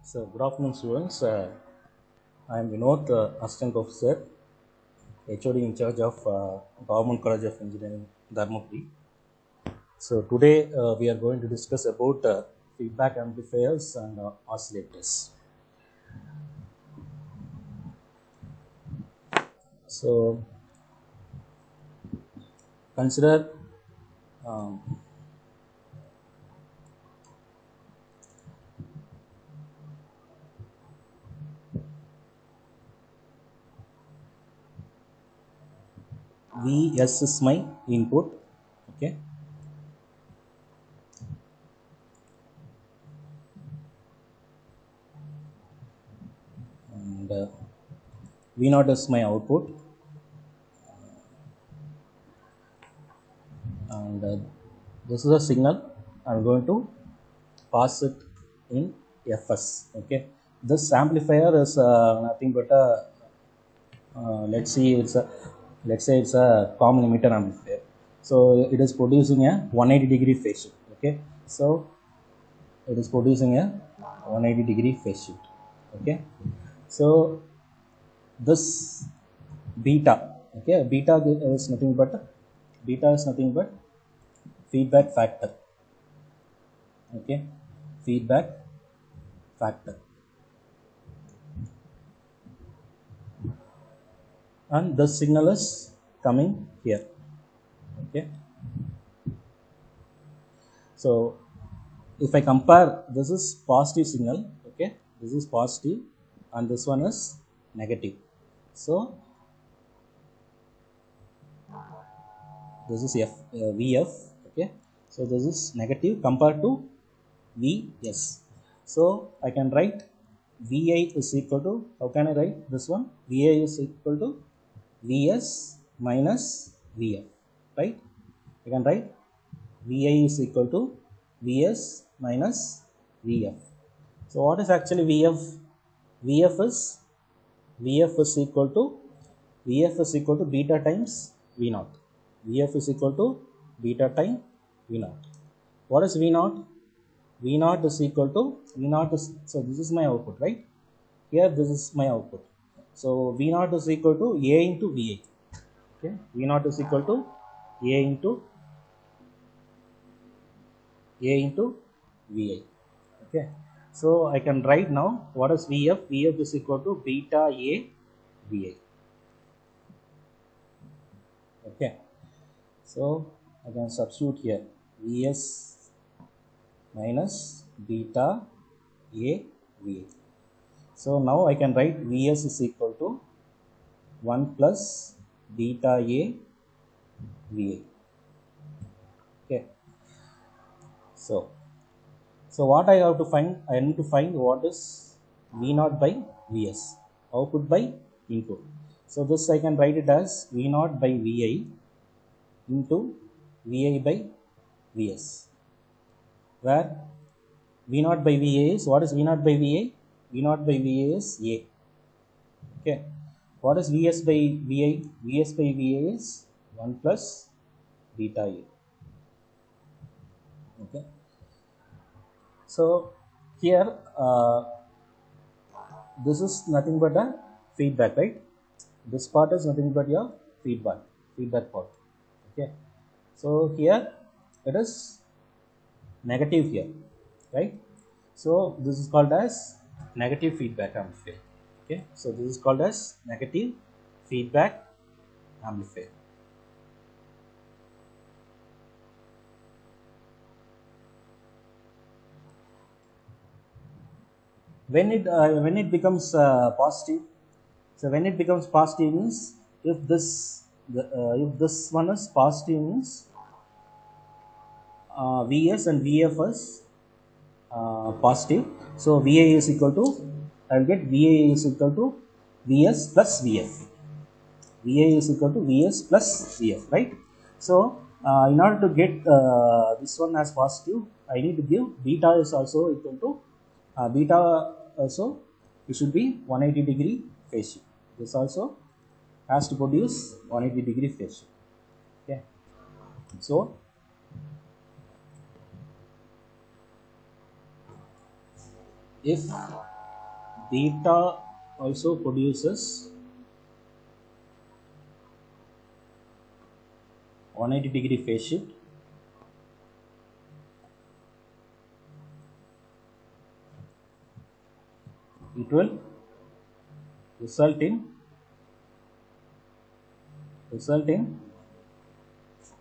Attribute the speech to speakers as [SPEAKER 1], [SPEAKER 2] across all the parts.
[SPEAKER 1] So, good afternoon, students. I am Vinod, Assistant Professor, HOD in charge of Government College of Engineering, Dharmapuri. So, today we are going to discuss about feedback amplifiers and oscillators. So, consider um, Vs is my input, okay, and V0 is my output, and this is a signal. I am going to pass it in Fs. Okay, this amplifier is nothing but a let's say it's a common emitter amplifier. So it is producing a 180-degree phase shift. Okay, so it is producing a 180-degree phase shift. Okay, so this beta, okay, beta is nothing but feedback factor. Okay, feedback factor, and the signal is coming here. Okay, so if I compare, this is positive signal. Okay, this is positive and this one is negative. So this is Vf. Okay, so this is negative compared to Vs. So I can write Vi is equal to, how can I write this one? Vi is equal to Vs minus Vf, right? I can write Vi is equal to Vs minus Vf. So what is actually Vf? Vf is Vf is equal to beta times V naught. Vf is equal to beta time V naught. What is V naught? V naught is equal to so this is my output, right? Here this is my output. So V naught is equal to A into Va. Okay, V naught is equal to A into Vi. Okay, so I can write now what is Vf? Vf is equal to beta A Va. Okay, so I can substitute here Vs minus beta A Va. So now I can write Vs is equal to 1 plus beta A Va. Okay, so what I have to find? I need to find what is V naught by Vs, output by input. So this I can write it as V naught by Vi into Vi by Vs, where V naught by Va is, what is V naught by Va? V naught by Va is A. Okay, what is Vs by Vi? Vs by Va is 1 plus beta A. Okay, so here this is nothing but a feedback, right? This part is nothing but your feedback part. Okay, so here it is negative here, right? So this is called as negative feedback amplifier. Okay, so this is called as negative feedback amplifier. When it becomes positive, so when it becomes positive means if if this one is positive means Vs and Vf is positive. So Va is equal to, I will get Va is equal to Vs plus Vf. Va is equal to Vs plus Vf, right? So in order to get this one as positive, I need to give beta is also equal to beta also, it should be 180-degree phase shift. This also has to produce 180-degree phase shift. Okay, so if beta also produces 180-degree phase shift. It will result in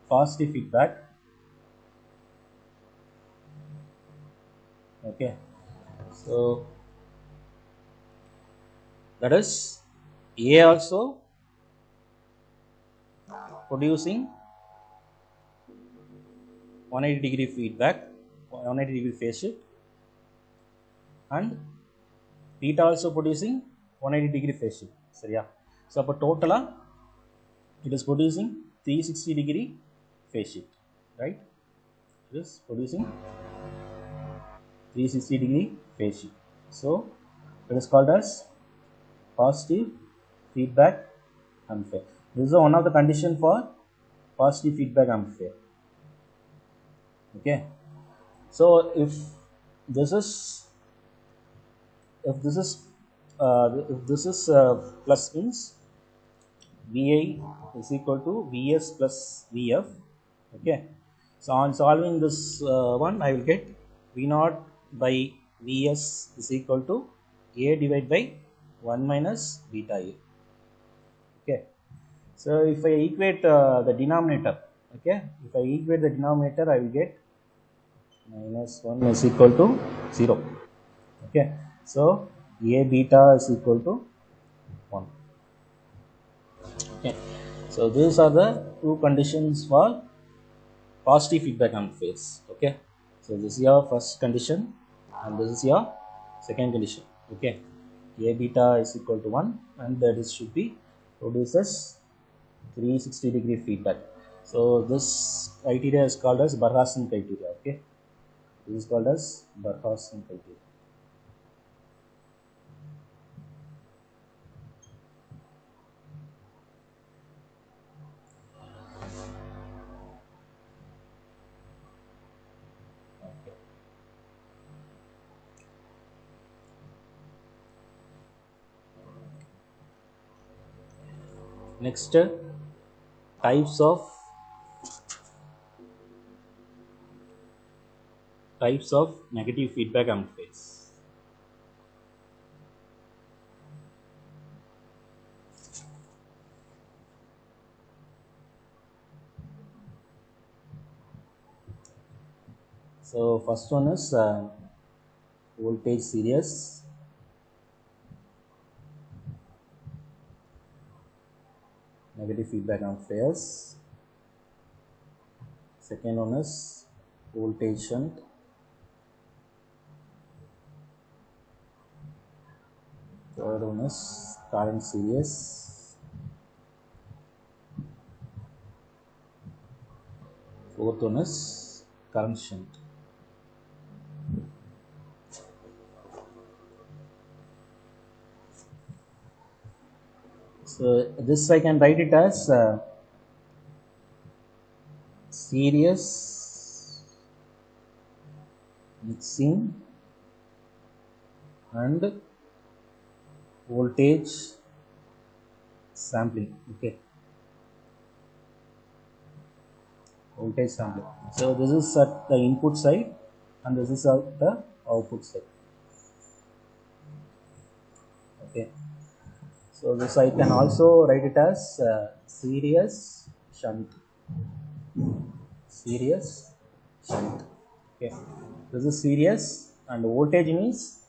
[SPEAKER 1] positive feedback. Okay, so that is A also producing 180-degree feedback, 180-degree phase shift, and beta also producing 180-degree phase shift. So yeah, so for total it is producing 360-degree phase shift, right? It is producing 360-degree phase shift. So it is called as positive feedback amplifier. This is one of the condition for positive feedback amplifier. Okay, so if this is plus means Vi is equal to Vs plus Vf. Okay, so on solving this one, I will get V0 by Vs is equal to A divided by 1 minus beta A. Okay, so if I equate the denominator, okay, if I equate the denominator, I will get minus 1 is equal to 0. Okay, so A beta is equal to 1. Okay, so these are the two conditions for positive feedback amplifiers. Okay, so this is your first condition and this is your second condition. Okay, A beta is equal to 1 and this should be produces 360-degree feedback. So this criteria is called as Barkhausen criteria. Okay, this is called as Barkhausen criteria. Next, types of negative feedback amplifiers. So first one is voltage series. Negative feedback amplifiers. Second one is voltage shunt. Third one is current series. Fourth one is current shunt. So this I can write it as series mixing and voltage sampling. Okay, voltage sampling. So this is at the input side and this is at the output side. Okay, so this I can also write it as series shunt. Series shunt. Okay, this is series and voltage means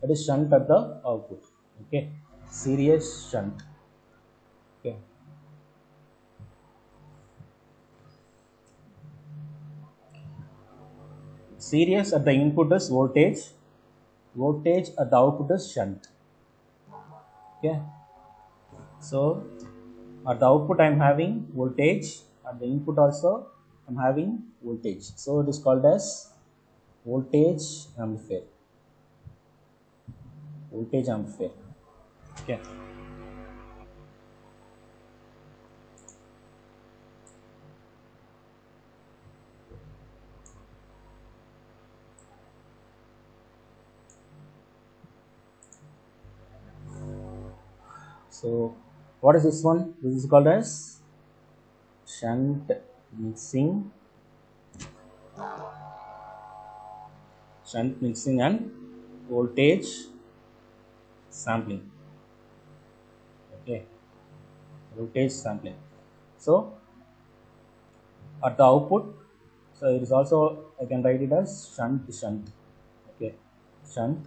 [SPEAKER 1] that is shunt at the output. Okay, series shunt. Okay, series at the input is voltage, voltage at the output is shunt. Okay, so at the output I am having voltage, at the input also I am having voltage, so it is called as voltage amplifier. Voltage amplifier. Okay, So what is this one? This is called as shunt mixing and voltage sampling. Okay, voltage sampling. So at the output, so it is also, I can write it as shunt. Okay, shunt.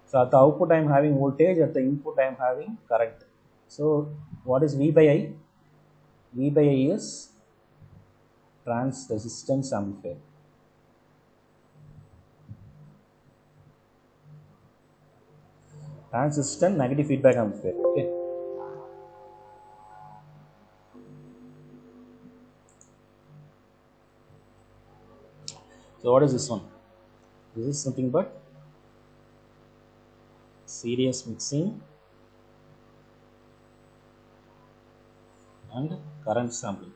[SPEAKER 1] So at the output I am having voltage, at the input I am having current. So what is V by I? V by I is trans resistance amplifier. Transistor negative feedback amplifier. Okay. So what is this one? This is nothing but series mixing and current sampling.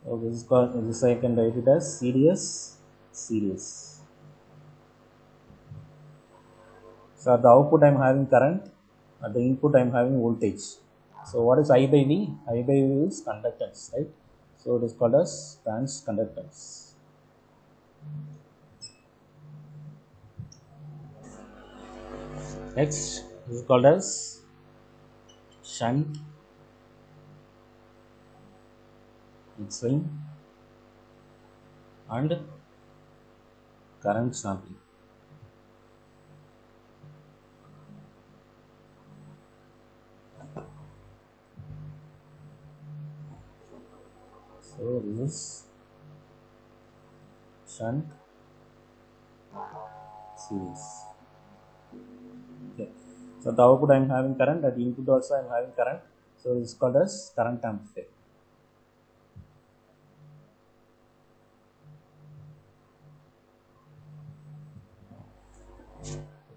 [SPEAKER 1] So this is called, this I can write it as series. So at the output I am having current, at the input I am having voltage. So what is I by V? I by V is conductance, right? So it is called as trans conductance. Next, this is called as shunt mixing and current sampling. So this is shunt series. Okay. So the output I am having current, at the input also I am having current. So this is called as current amplifier.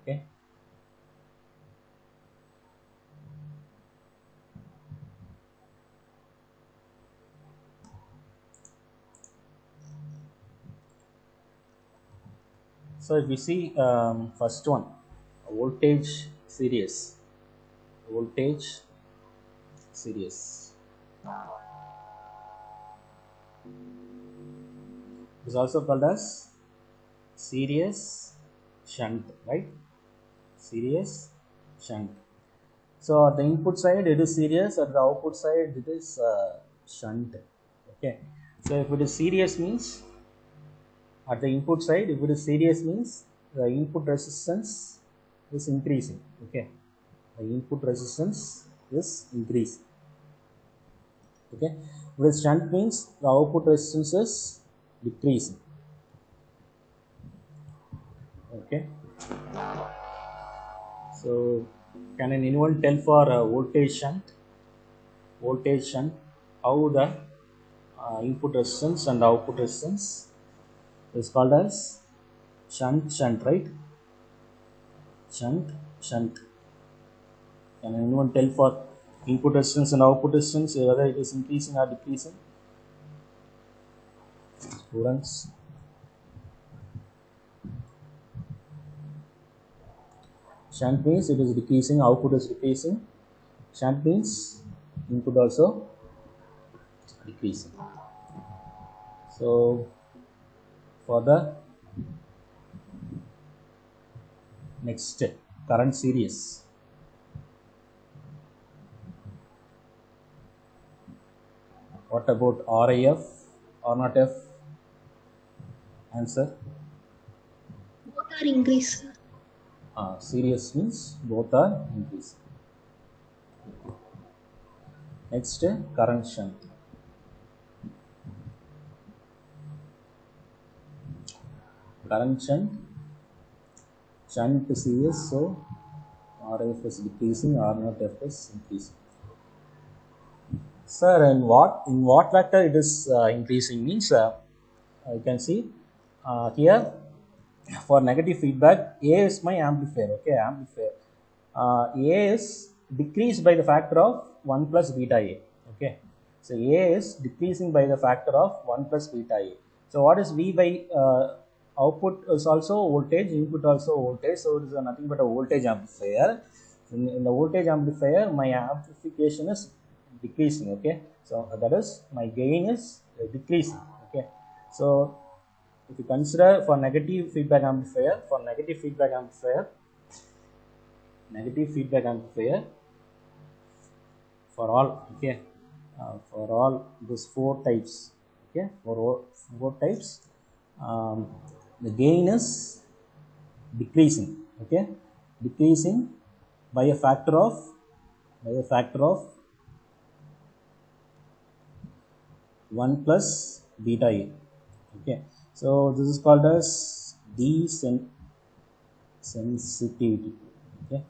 [SPEAKER 1] Okay. So if we see first one, voltage series. Is also called as series shunt, right? Series shunt. So at the input side it is series, at the output side it is shunt. Okay. So if it is series means, at the input side, if it is series means the input resistance is increasing. Okay, the input resistance is increasing. Okay, with shunt means the output resistance is decreasing. Okay, so can anyone tell for voltage shunt? How the input resistance and output resistance is called as shunt, right? Shunt. Can anyone tell for input resistance and output resistance whether it is increasing or decreasing? Students. Shunt means it is decreasing, output is decreasing. Shunt means input also decreasing. So for the next current series, what about RIF, R0F? Answer?
[SPEAKER 2] Both are increasing.
[SPEAKER 1] Series means both are increasing. Next, current shunt. Current shunt series, so RIF is decreasing, R0F is increasing. Sir, in what vector it is increasing means you can see here for negative feedback A is my amplifier. Okay, amplifier A is decreased by the factor of 1 plus beta A. Okay, so A is decreasing by the factor of 1 plus beta A. So what is V by output is also voltage, input also voltage. So it is nothing but a voltage amplifier. In the voltage amplifier, my amplification is decreasing. Okay, so that is my gain is decreasing. Okay, so if you consider for negative feedback amplifier, for all, okay, for all these four types, okay, for all four types, the gain is decreasing, okay, decreasing by a factor of 1 plus beta a. Okay, so this is called as desensitivity. Okay,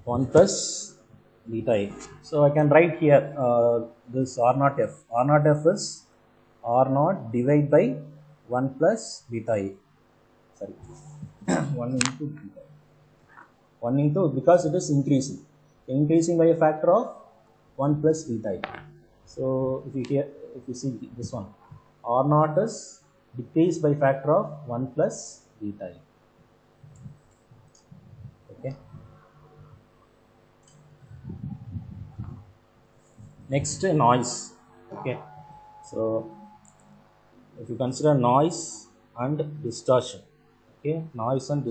[SPEAKER 1] 1 plus beta a. So I can write here this R naught f. R naught f is R naught divided by 1 plus beta a. Sorry, 1 into beta a. 1 into, because it is increasing by a factor of 1 plus beta a. So if you see this one, R naught is decreased by factor of 1 plus beta a. Okay. Next, noise. Okay, so if you consider noise and distortion, okay, noise and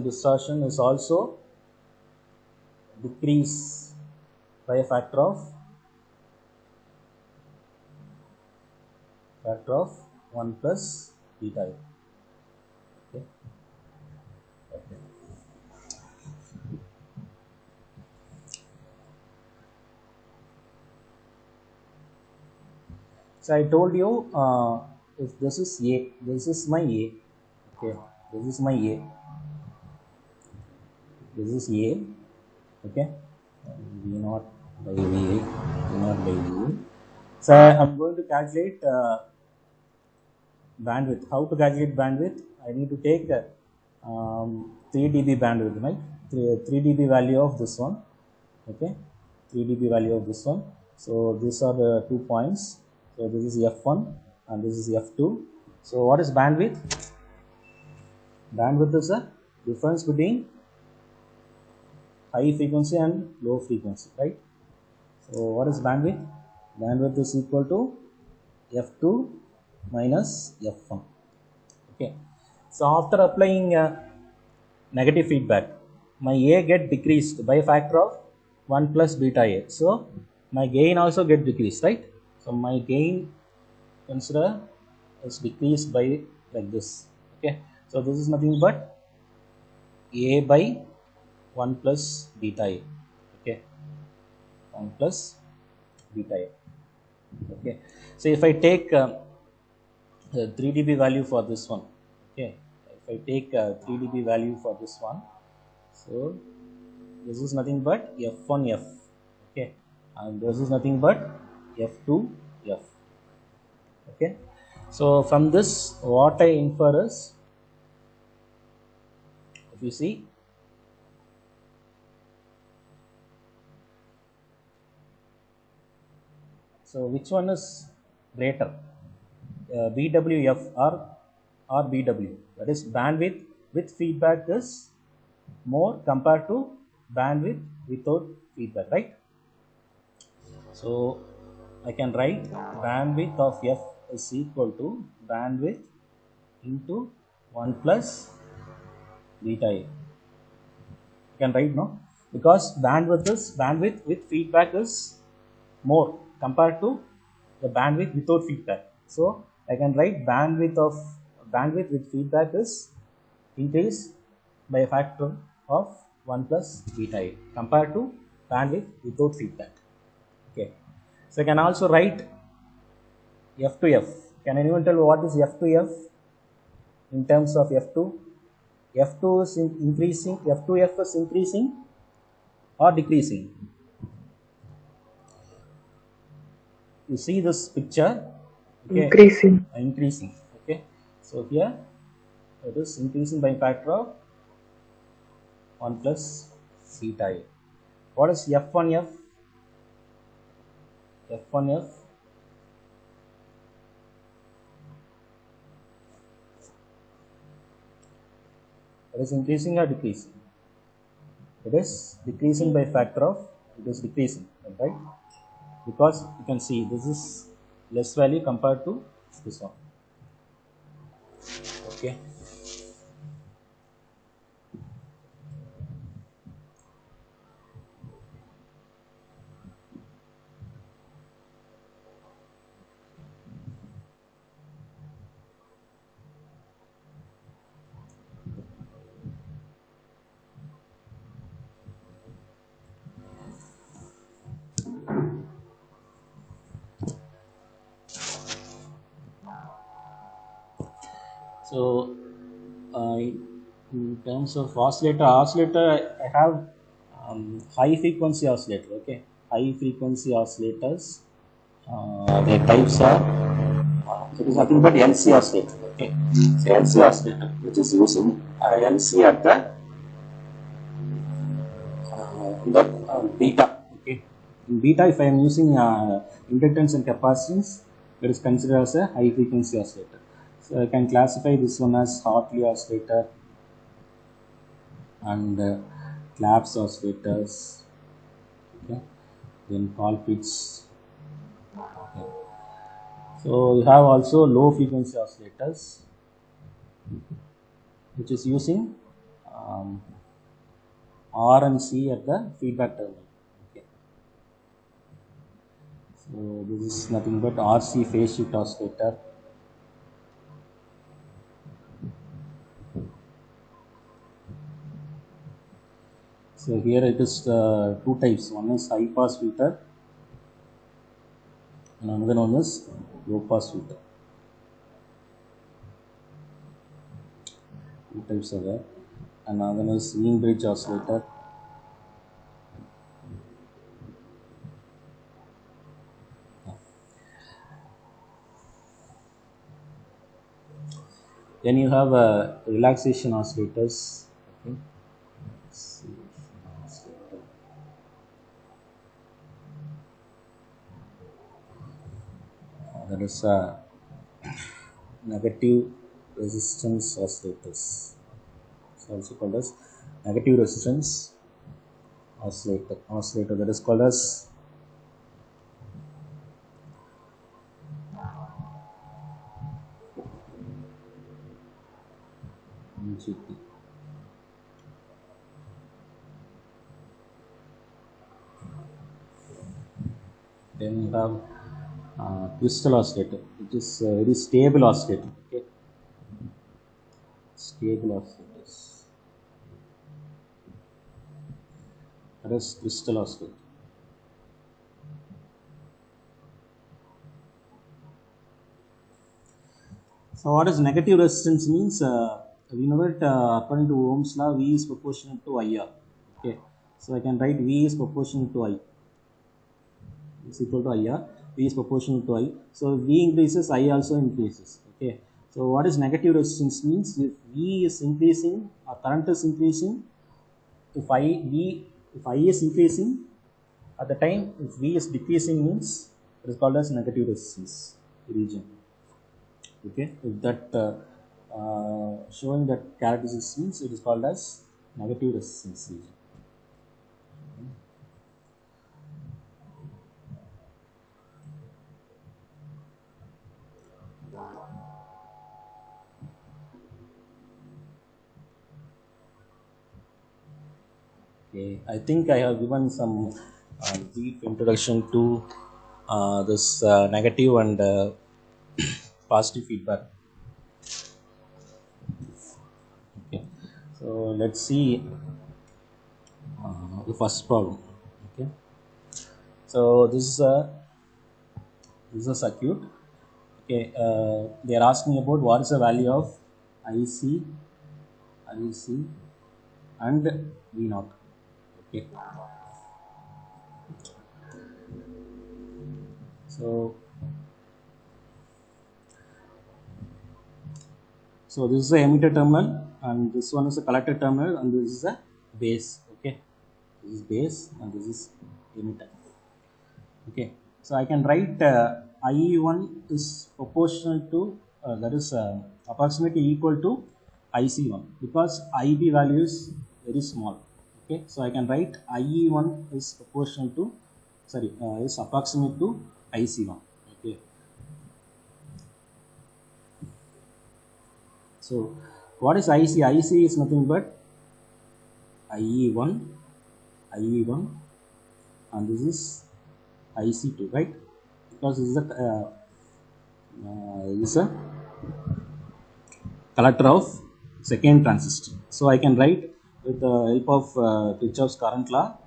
[SPEAKER 1] distortion is also decrease by a factor of 1 plus beta a. Okay. Okay. So I told you, if this is A, this is my A. Okay, this is my A. This is A. Okay, V naught by V8, V naught by V8. So I'm going to calculate bandwidth. How to calculate bandwidth? I need to take 3 dB bandwidth, right? 3 dB value of this one. Okay, 3 dB value of this one. So these are the 2 points. So this is F1 and this is F2. So what is bandwidth? Bandwidth is the difference between high frequency and low frequency, right? So what is bandwidth? Bandwidth is equal to F2 minus F1. Okay. So after applying negative feedback, my A get decreased by a factor of 1 plus beta A. So my gain also get decreased, right? So my gain, consider, is decreased by like this. Okay. So this is nothing but A by 1 plus beta A. Okay, 1 plus beta A. Okay, so if I take the 3 dB value for this one, okay, if I take 3 dB value for this one, so this is nothing but F1F. Okay, and this is nothing but F2F. Okay, so from this, what I infer is, if you see, so which one is greater, BWF or BW? That is, bandwidth with feedback is more compared to bandwidth without feedback, right? So I can write bandwidth of F is equal to bandwidth into 1 plus beta A. You can write, no? Because bandwidth with feedback is more compared to the bandwidth without feedback. So I can write bandwidth with feedback is increased by a factor of 1 plus beta A compared to bandwidth without feedback. Okay. So I can also write F2F. Can anyone tell what is F2F in terms of F2? F2 is increasing, F2F is increasing or decreasing? You see this picture? Okay. Increasing. Okay. So here it is increasing by factor of 1 plus beta A. What is F1F? F1F. It is increasing or decreasing? It is decreasing by factor of, it is decreasing, right? Because you can see this is less value compared to this one. Okay. So in terms of oscillator, I have high frequency oscillator. Okay, high frequency oscillators. Their types are it is nothing but LC oscillator. Okay, so LC oscillator, which is using LC at the beta. Okay, in beta, if I am using inductance and capacitance, it is considered as a high frequency oscillator. So I can classify this one as Hartley oscillator and Claps oscillators. Okay, then Colpitts. Okay. So you have also low frequency oscillators, which is using R and C at the feedback terminal. Okay. So this is nothing but RC phase shift oscillator. So here it is two types. One is high pass filter and another one is low pass filter. Two types are there. Another one is Wien bridge oscillator. Then you have relaxation oscillators. Okay. That is negative resistance oscillators. It's also called as negative resistance oscillator. That is called as NGT. Then you have crystal oscillator, which is very stable oscillator. Okay, stable oscillators. That is crystal oscillator. So what is negative resistance means? We know that according to Ohm's law, V is proportional to IR. Okay, so I can write V is proportional to I. Is equal to IR. V is proportional to I. So V increases, I also increases. Okay. So what is negative resistance means? If V is increasing, or current is increasing, if I is increasing, at the time if V is decreasing means it is called as negative resistance region. Okay. If that showing that characteristics means it is called as negative resistance region. Okay, I think I have given some brief introduction to this negative and positive feedback. Okay, so let's see the first problem. Okay, so this is a circuit. Okay, they are asking about what is the value of IC and V0. Okay, so this is the emitter terminal and this one is a collector terminal and this is a base. Okay, This is base and this is emitter. Okay, so I can write IE1 is proportional to that is approximately equal to IC1 because IB value is very small. Okay, so I can write IE1 is proportional to is approximate to IC1. Okay, so what is IC? IC is nothing but IE1 and this is IC2, right? Because this is a collector of second transistor. So I can write with the help of Kirchhoff's current law,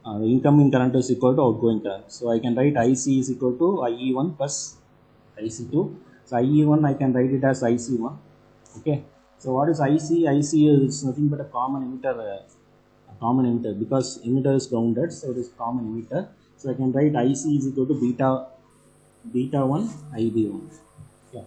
[SPEAKER 1] the incoming current is equal to outgoing current. So I can write IC is equal to IE1 plus IC2. So IE1 I can write it as IC1. Okay. So what is IC? IC is nothing but a common emitter. Because emitter is grounded, so it is common emitter. So I can write IC is equal to beta 1 IB1. Yeah.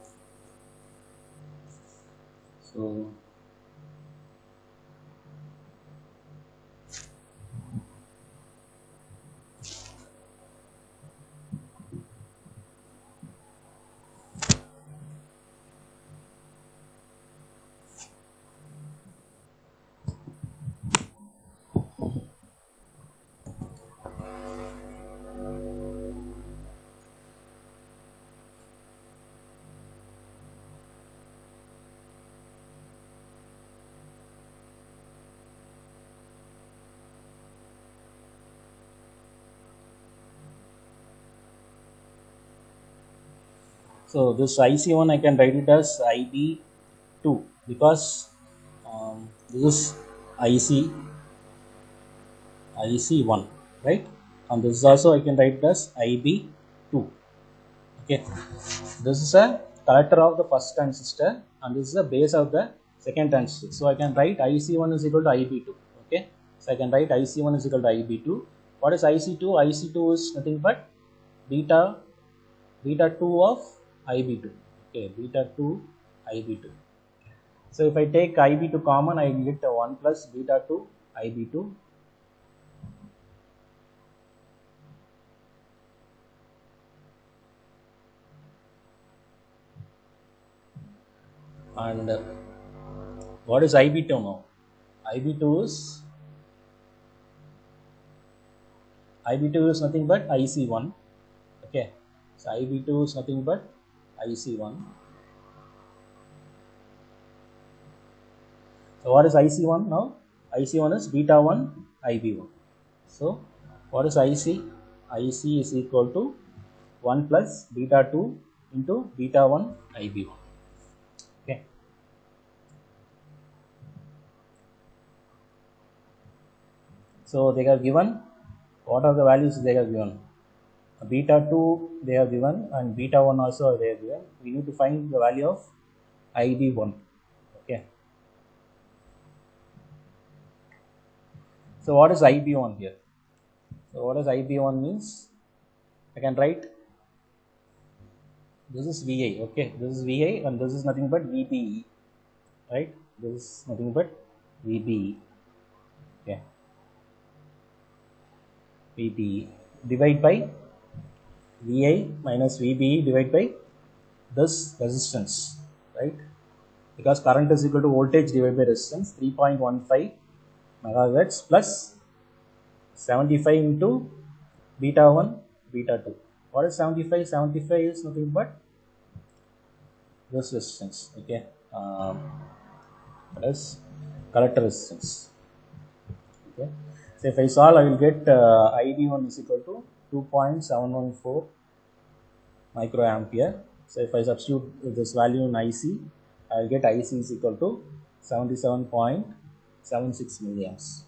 [SPEAKER 1] So this IC1 I can write it as IB2 because this is IC1, right? And this is also I can write it as IB2. Okay, this is a collector of the first transistor and this is the base of the second transistor. So I can write IC1 is equal to IB2. Okay, so I can write IC1 is equal to IB2. What is IC2? IC2 is nothing but beta 2 of IB2. Okay, beta 2 IB2. So if I take IB2 common, I will get 1 plus beta 2 IB2. And what is IB2 now? IB2 is nothing but IC1. Okay, so IB2 is nothing but IC1. So what is IC1 now? IC1 is beta 1 IB1. So what is IC? IC is equal to 1 plus beta 2 into beta 1 IB1. Okay. So they are given, what are the values they are given? Beta 2 they are given and beta 1 also they are given. We need to find the value of IB1. Okay. So what is IB1 here? So what is IB1 means? I can write this is VI. Okay, this is VI and this is nothing but VBE. Right? This is nothing but VBE. Okay. VBE divide by VI minus VBE divided by this resistance, right? Because current is equal to voltage divided by resistance, 3.15 megahertz plus 75 into beta 1 beta 2. What is 75? 75 is nothing but this resistance. Okay, that is collector resistance. Okay, so if I solve, I will get IB1 is equal to 2.714 microampere. So if I substitute this value in IC, I will get IC is equal to 77.76 milliamps.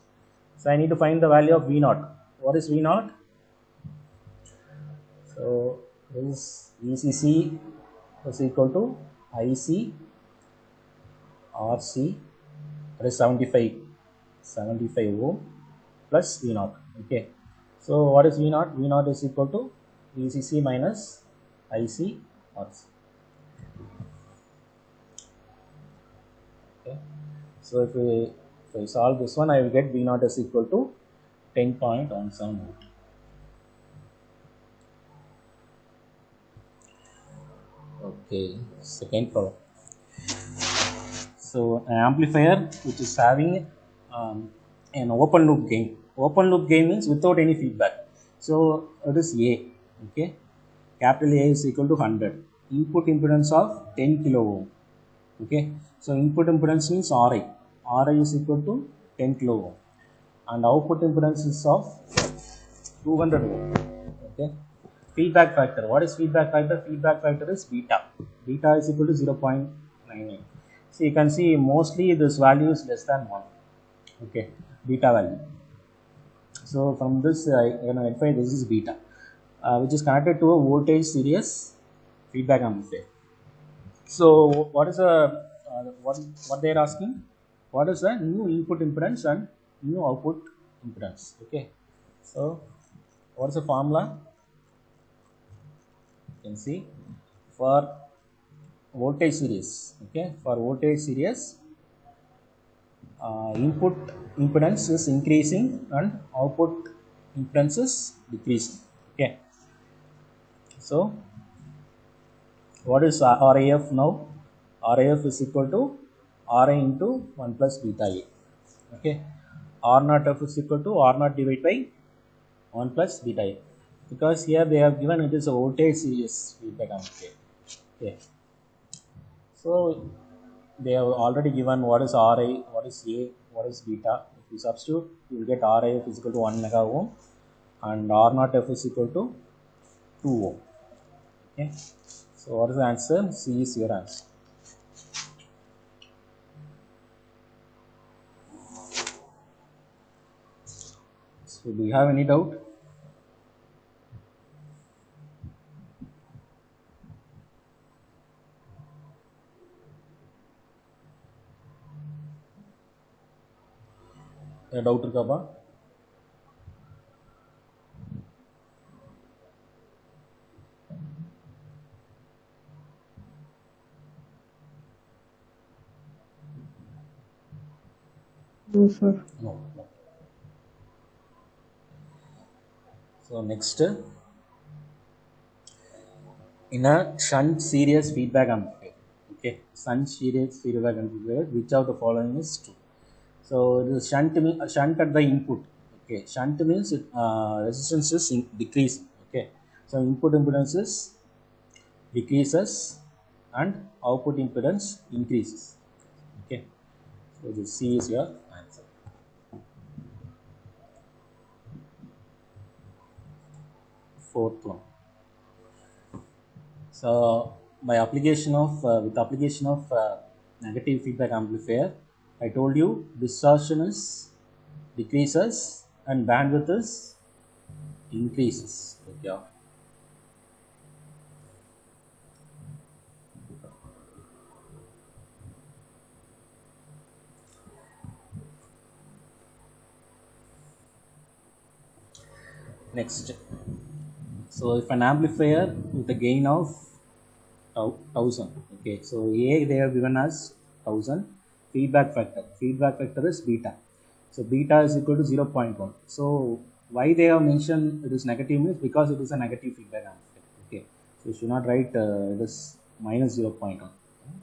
[SPEAKER 1] So I need to find the value of V0. What is V0? So this VCC is equal to IC RC, that is 75 ohm plus V0. Okay. So what is V0? V0 is equal to VCC minus IC RC. Okay. So if I solve this one, I will get V0 is equal to 10.17 volt. Okay, second problem. So an amplifier which is having an open loop gain. Open loop gain means without any feedback. So it is A. Okay, capital A is equal to 100. Input impedance of 10 kilo ohm. Okay, so input impedance means Ri. Ri is equal to 10 kilo ohm, and output impedance is of 200 ohm. Okay, feedback factor. What is feedback factor? Feedback factor is beta. Beta is equal to 0.99. So you can see mostly this value is less than 1. Okay, beta value. So from this I can identify this is beta, which is connected to a voltage series feedback amplifier. So what is what they are asking? What is the new input impedance and new output impedance? Okay, so what is the formula? You can see for voltage series. Okay, for voltage series, input impedance is increasing and output impedance is decreasing. Okay, so what is RAF now? RAF is equal to RA into 1 plus beta A. Okay, R naught F is equal to R naught divided by 1 plus beta A, because here they have given it is a voltage series feedback amplifier. Okay, so they have already given what is RA, what is A, what is beta. If you substitute, you will get RAF is equal to 1 mega ohm and R naught F is equal to 2 ohm. Okay, so what is the answer? C is your answer. So do you have any doubt? Doubt irukappa?
[SPEAKER 2] No, sir.
[SPEAKER 1] No. So next, in a shunt series feedback amplifier. Okay, shunt series feedback amplifier, which of the following is true? So the shunt at the input. Okay, shunt means resistance is decreasing. Okay, so input impedance is decreases and output impedance increases. Okay, so the C is your answer. Fourth one. So by application of with application of negative feedback amplifier, I told you distortion is decreases and bandwidth is increases. Okay. Next, so if an amplifier with a gain of 1000, okay, so A they have given us 1000. Feedback factor is beta, so beta is equal to 0.1. so why they have mentioned it is negative means because it is a negative feedback amplifier. Okay, so you should not write it is minus 0.1.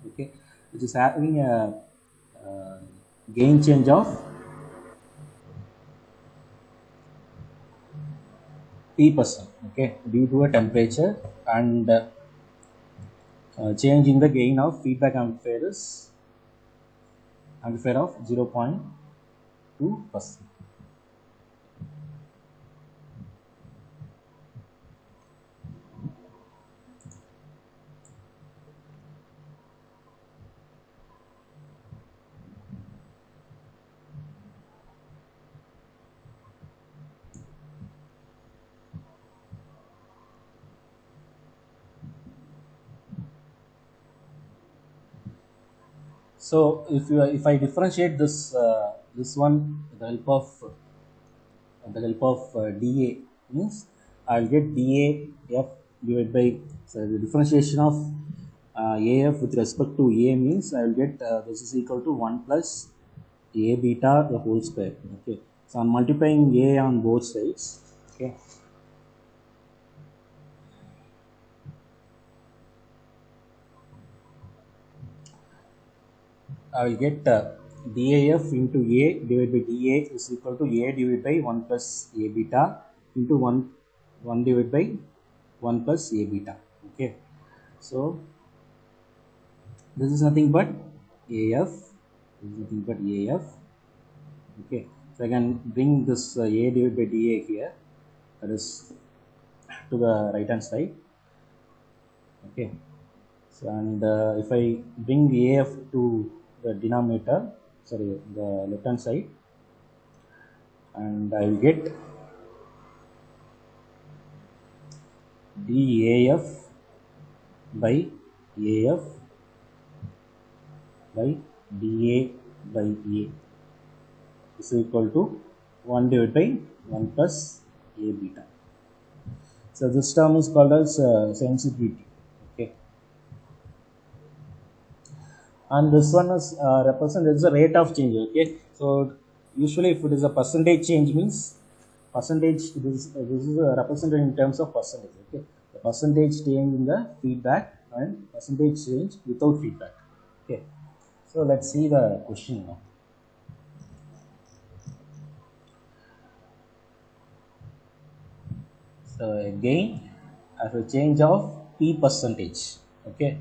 [SPEAKER 1] Okay, which is having a gain change of P%, okay, due to a temperature, and change in the gain of feedback amplifier is amplifier of 0.2%. So if I differentiate this this one with the help of dA, means I'll get dAf divided by, so the differentiation of AF with respect to A means I will get this is equal to 1 plus A beta the whole square. Okay, So I'm multiplying A on both sides. Okay. I will get DAF into A divided by DA is equal to A divided by 1 plus A beta into 1 divided by 1 plus A beta. Okay. So this is nothing but AF. This is nothing but AF. Okay. So I can bring this A divided by DA here. That is to the right hand side. Okay. So, and if I bring AF to the denominator, sorry, the left hand side, and I will get DAF by AF by DA by A is equal to 1 divided by 1 plus A beta. So this term is called as sensitivity. Okay. And this one is represented as a rate of change. Okay. So usually if it is a percentage change means percentage, this is represented in terms of percentage. Okay. The percentage change in the feedback and percentage change without feedback. Okay. So let's see the question now. So again, as a change of P percentage, okay,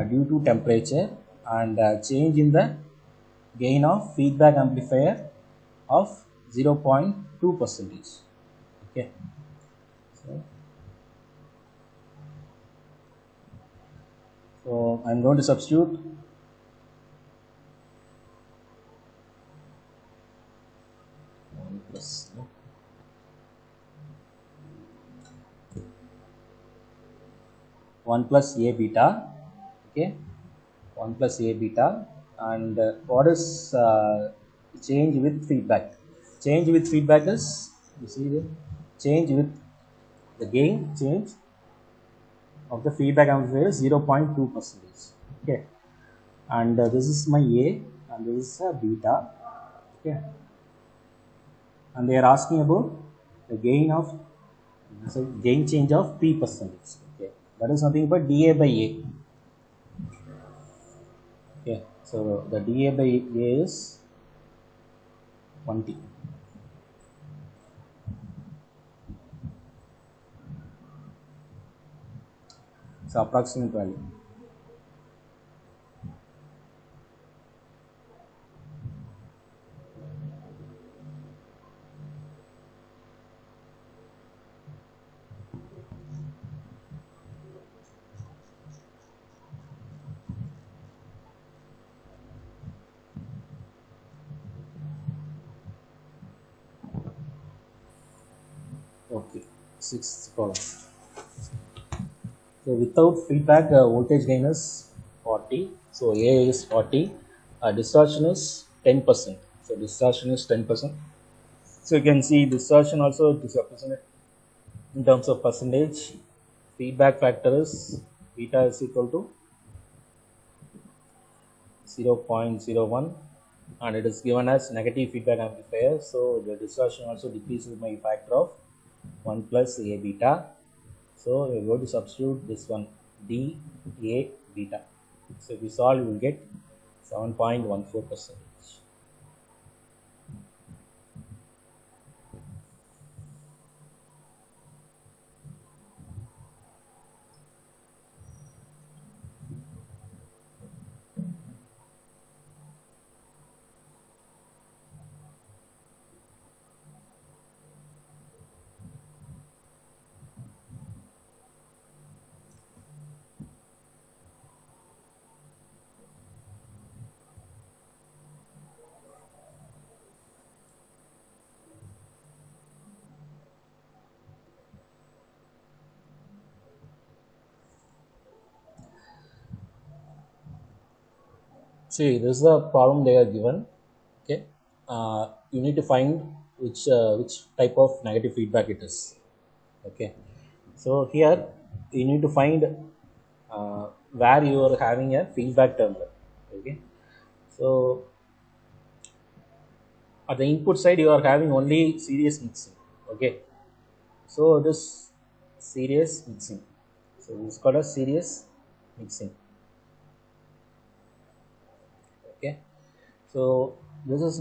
[SPEAKER 1] due to temperature, and change in the gain of feedback amplifier of 0.2 percentage. Okay. So I'm going to substitute 1 plus 1 plus A beta. Okay, 1 plus A beta, and what is change with feedback? Change with feedback is, you see the change with the gain change of the feedback amplifier is 0.2 percentage. Okay, and this is my A and this is a beta. Okay, and they are asking about the gain of, so gain change of P percentage. Okay, that is nothing but DA by A. Okay, so the DA by A is 20. So approximate value. Okay, sixth column. So without feedback, voltage gain is 40. So A is 40. Distortion is 10%. So distortion is 10%. So you can see distortion also is represented in terms of percentage. Feedback factor is beta is equal to 0.01, and it is given as negative feedback amplifier. So the distortion also decreases by a factor of 1 plus A beta. So we are going to substitute this one D A beta. So if we solve, we will get 7.14%. See, this is the problem they are given. Okay, you need to find which type of negative feedback it is. Okay, so here you need to find where you are having a feedback terminal. Okay, so at the input side you are having only series mixing. Okay, so this series mixing, so this is called as series mixing. Okay, so this is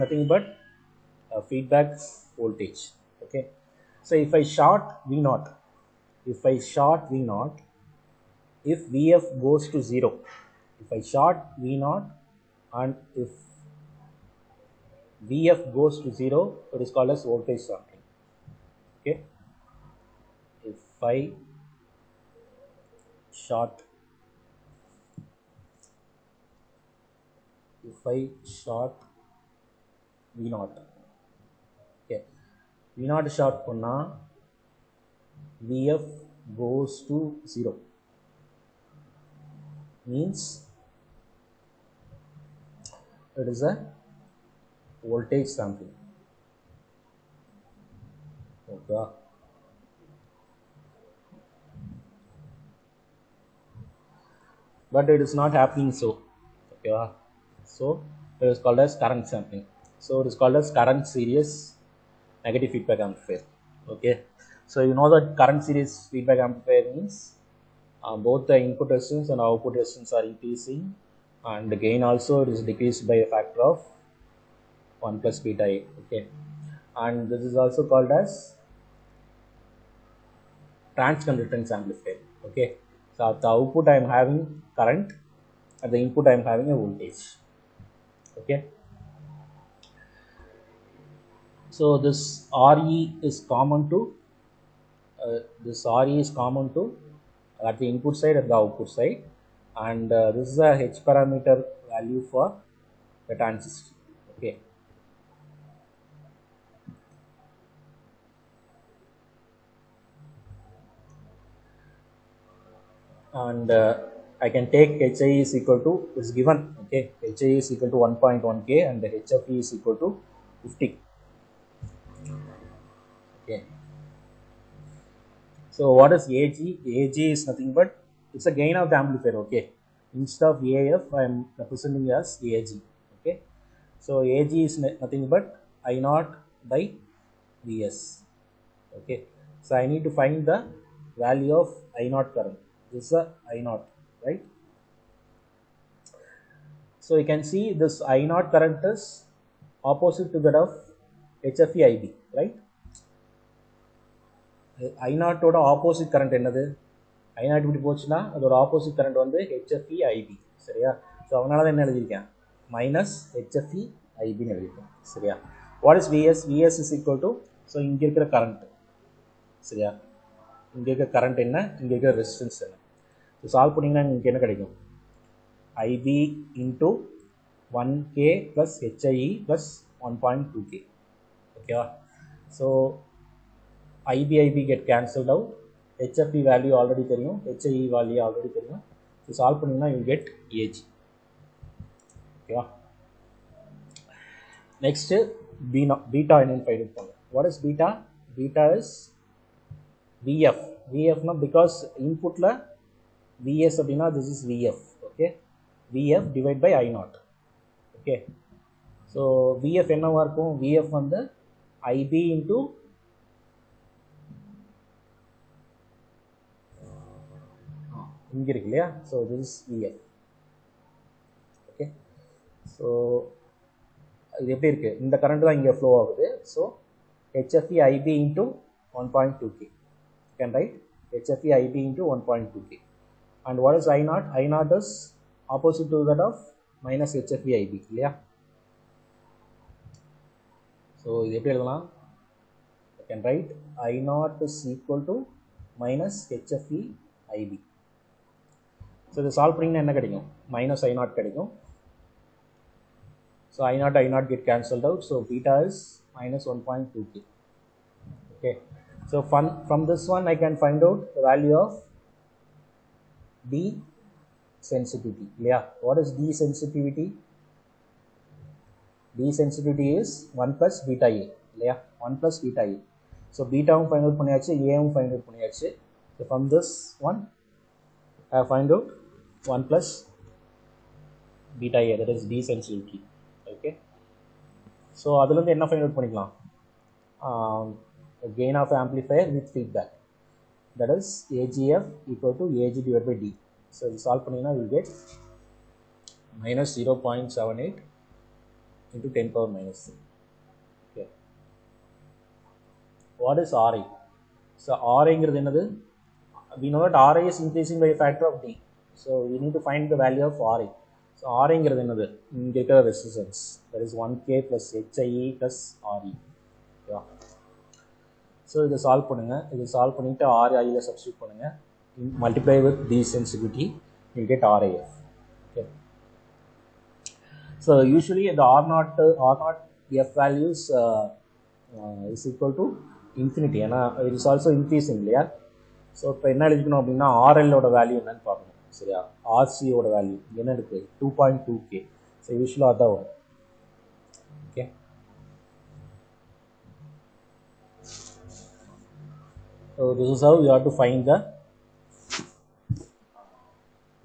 [SPEAKER 1] nothing but feedback voltage. Okay, so if I short V0, if Vf goes to 0, if I short V0 and if Vf goes to 0, it is called as voltage sampling. Okay, if I short V0, okay, V0 short பண்ணா Vf goes to 0 means it is a voltage sampling. Okay, but it is not happening so. Okay, so it is called as current sampling. So it is called as current series negative feedback amplifier. Okay, so you know that current series feedback amplifier means both the input resistance and output resistance are increasing, and the gain also is decreased by a factor of 1 plus beta A. Okay, and this is also called as transconductance amplifier. Okay, so at the output I am having current, at the input I am having a voltage. Okay, so this Re is common to at the input side and the output side, and this is a H parameter value for the transistor. Okay, and I can take HI is equal to, is given. Okay, HI is equal to 1.1 K and the HFE is equal to 50. Okay, so what is AG? AG is nothing but it's a gain of the amplifier. Okay, instead of AF I am representing as AG. Okay, so AG is nothing but I0 by Vs. Okay, so I need to find the value of I0 current. This is a I0, right? So you can see this I0 current is opposite to that of HFE IB, right? I0 ஓட opposite current என்னது? I0 இப்படி போச்சுன்னா அதோட opposite current வந்து HFE IB. சரியா? So அதனால தான் என்ன எழுதியிருக்கேன், மைனஸ் HFE IBன்னு எழுதியிருக்கேன். சரியா? What is Vs? Vs is equal to, so இங்கே இருக்கிற கரண்ட், சரியா, இங்கே இருக்கிற கரண்ட் என்ன, இங்கே இருக்கிற ரெசிஸ்டன்ஸ் என்ன. ஸோ சால்வ் பண்ணிங்கன்னா உங்களுக்கு என்ன கிடைக்கும், IB into 1K plus HIE plus 1.2K. ஓகேவா? So IB get cancelled out, HFE value already தெரியும், HIE value already தெரியும். ஸோ சால்வ் பண்ணிங்கன்னா you get AG. ஓகேவா? நெக்ஸ்ட்டு பீட்டா என்னன்னு ஃபைண்ட் அவுட் பண்ணுங்க. What is beta? Beta is VF. VFனா because இன்புட்டில் VS அப்படின்னா this is VF. Okay, VF divide by I0. Okay, so VF என்னவா இருக்கும், VF வந்து IB இன்ட்டு இங்கே இருக்கு இல்லையா, so this is VF. Okay, so இது எப்படி இருக்கு, இந்த கரண்ட் தான் இங்கே ஃப்ளோ ஆகுது. So HFE IB into 1.2K. You can write HFE IB into 1.2K. And what is I0? I0 is opposite to that of minus HFE IB. இல்லையா? So இது எப்படி எழுதலாம், I can write I0 is equal to minus HFE IB. So இதை solve பண்ணிங்கன்னா என்ன கிடைக்கும், minus I0 கிடைக்கும். So I0 get cancelled out. So beta is minus 1.2K. Okay. So from this one I can find out the value of D sensitivity. Yeah, what is D sensitivity? D sensitivity is 1 plus beta A. Yeah, 1 plus beta A. So beta find out பண்ணியாச்சு, A find out பண்ணியாச்சு. So from this one I find out 1 plus beta A, that is D sensitivity. Okay. So அதுலேருந்து என்ன find out பண்ணிக்கலாம், gain of amplifier with feedback, that is AGF equal to AG divided by D. So இது solve பண்ணிங்கன்னா we will get minus 0.78 into 10 power minus 3. Okay. What is RA? So RA இங்கிறது என்னது, we know that RA is increasing by a factor of D. So we need to find the value of RA. So RA இங்கிறது என்னது, இங்கே இருக்கிற resistance, that is 1K plus HIE plus RE. Okay. So இதை solve பண்ணுங்கள், இதை solve பண்ணிவிட்டு RIயில் substitute பண்ணுங்கள், multiply with T sensitivity, you get RAF. Okay. So usually இந்த R0 F values is equal to infinity, ஏன்னா இட் இஸ் ஆல்சோ இன்க்ரீஸிங் இல்லையா. So இப்போ என்ன எழுதிக்கணும் அப்படின்னா RLோட வேல்யூ என்னன்னு பார்க்கணும், சரியா. RCயோட வேல்யூ என்ன இருக்குது, 2.2K. ஸோ யூஸ்வலாக அதான் வரும். Okay. So this is how you have to find the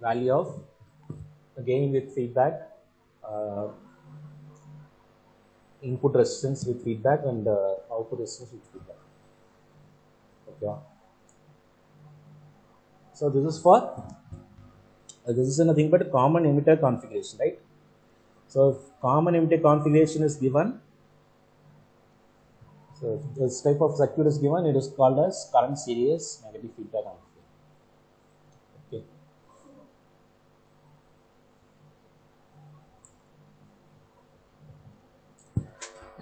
[SPEAKER 1] value of the gain with feedback, input resistance with feedback, and output resistance with feedback. Okay. So this is for this is nothing but common emitter configuration, right? So if common emitter configuration is given, so if this type of circuit is given, it is called as current series negative feedback amplifier. Okay.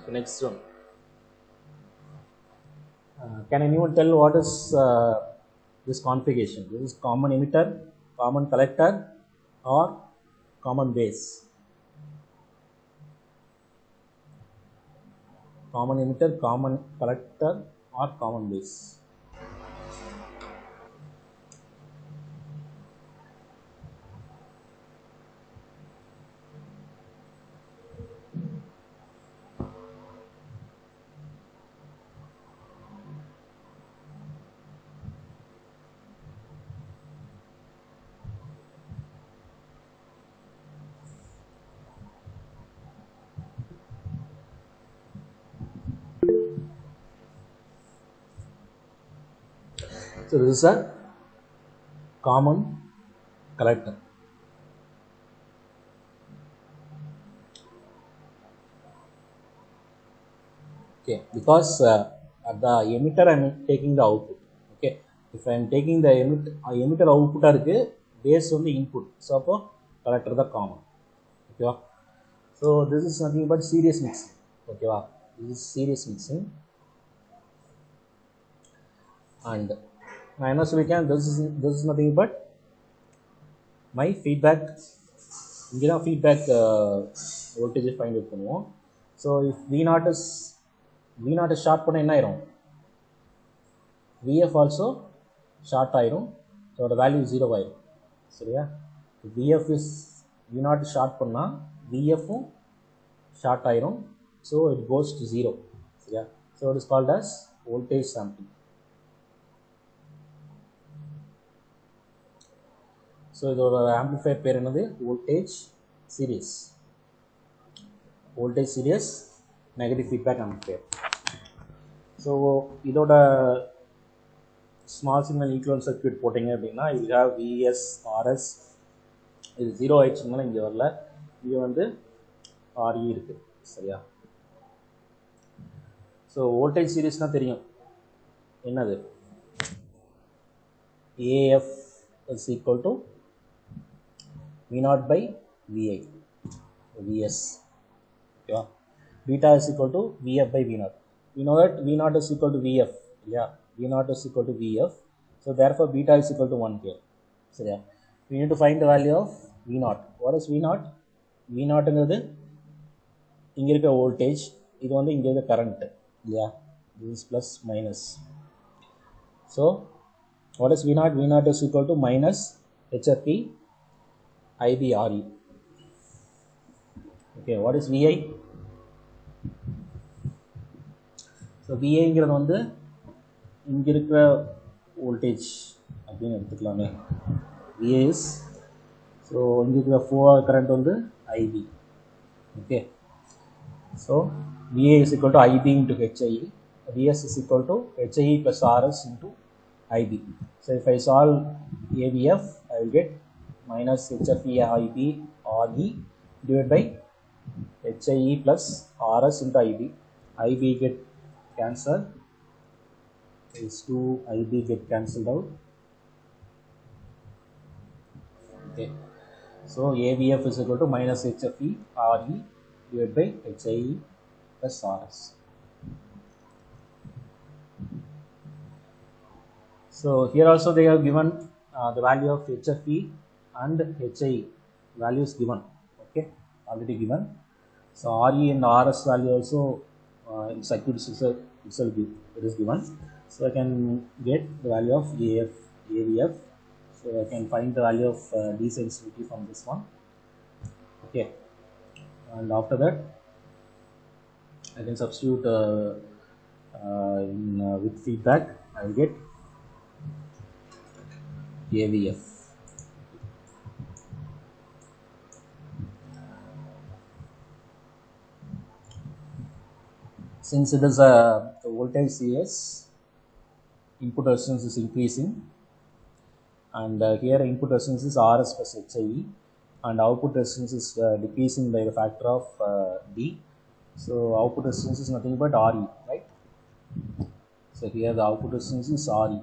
[SPEAKER 1] So next one, can anyone tell what is this configuration? This is common emitter, common collector, or common base? Common emitter, common collector, or common base? So this is a common collector. Okay, because at the emitter I am taking the output. Okay, if I am taking the emitter output irukku, base on the input, so appo collector the common. Okay, so this is nothing but series mixing. Okay, this is series mixing, and minus we can, this is nothing but my feedback. இங்கே தான் feedback voltage find out பண்ணுவோம். So if V0 is short பண்ண என்ன ஆயிரும், VF also short ஆயிரும், so அதோட value 0 ஆயிரும், சரியா. VF is V0 ஷார்ட் பண்ணால் VFும் ஷார்ட் ஆயிரும், ஸோ இட் கோஸ் டு 0, சரியா. So it is called as voltage sampling. So இதோட ஆம்பிளிஃபையர் பேர் என்னது, voltage series negative feedback amplifier. So இதோட ஸ்மால் சிக்னல் ஈக்குவலன்ட் சர்க்யூட் போட்டிங்க அப்படின்னா இது ஹேவ் VS RS, இது 0 ஆயிடுச்சுனால இங்கே வரல, இங்கே வந்து RE இருக்குது, சரியா. ஸோ வோல்டேஜ் சீரியஸ்னால் தெரியும் என்னது, AF is equal to V0 by VI, VS. Okay. Beta is equal to VF by V0. We know that V0 is equal to VF. Yeah, V0 is equal to VF. So therefore beta is equal to 1 here. So yeah, we need to find the value of V0. What is V0? V0 is இங்கே இருக்க voltage, இது வந்து இங்கே இருக்க current. Yeah, this is plus minus. So what is V0? V0 is equal to minus HRP IBRE. Okay, what is VI? So VI இங்கிறது வந்து இங்கே இருக்கிற voltage அப்படின்னு எடுத்துக்கலாமே. VI is, ஸோ இங்கே இருக்கிற 4 கரண்ட் வந்து IB. Okay, so VA is equal to IB into HIE, VS is equal to HIE plus RS into IB. So if I solve AVF, I will get minus HFE IB RE divided by HIE plus RS into IB. IB get cancelled, these two IB get cancelled out. Okay, so AVF is equal to minus HFE RE divided by HIE plus RS. So here also they have given the value of HFE and HIE values given. Okay, already given. So RE and RS value also in circuit itself it is given. So I can get the value of AF, AVF. So I can find the value of D-sensitivity from this one. Okay, and after that I can substitute with feedback. I will get AVF. Since it is the voltage CS, input resistance is increasing, and here input resistance is RS plus HIE, and output resistance is decreasing by the factor of D. So output resistance is nothing but RE, right? So here the output resistance is RE.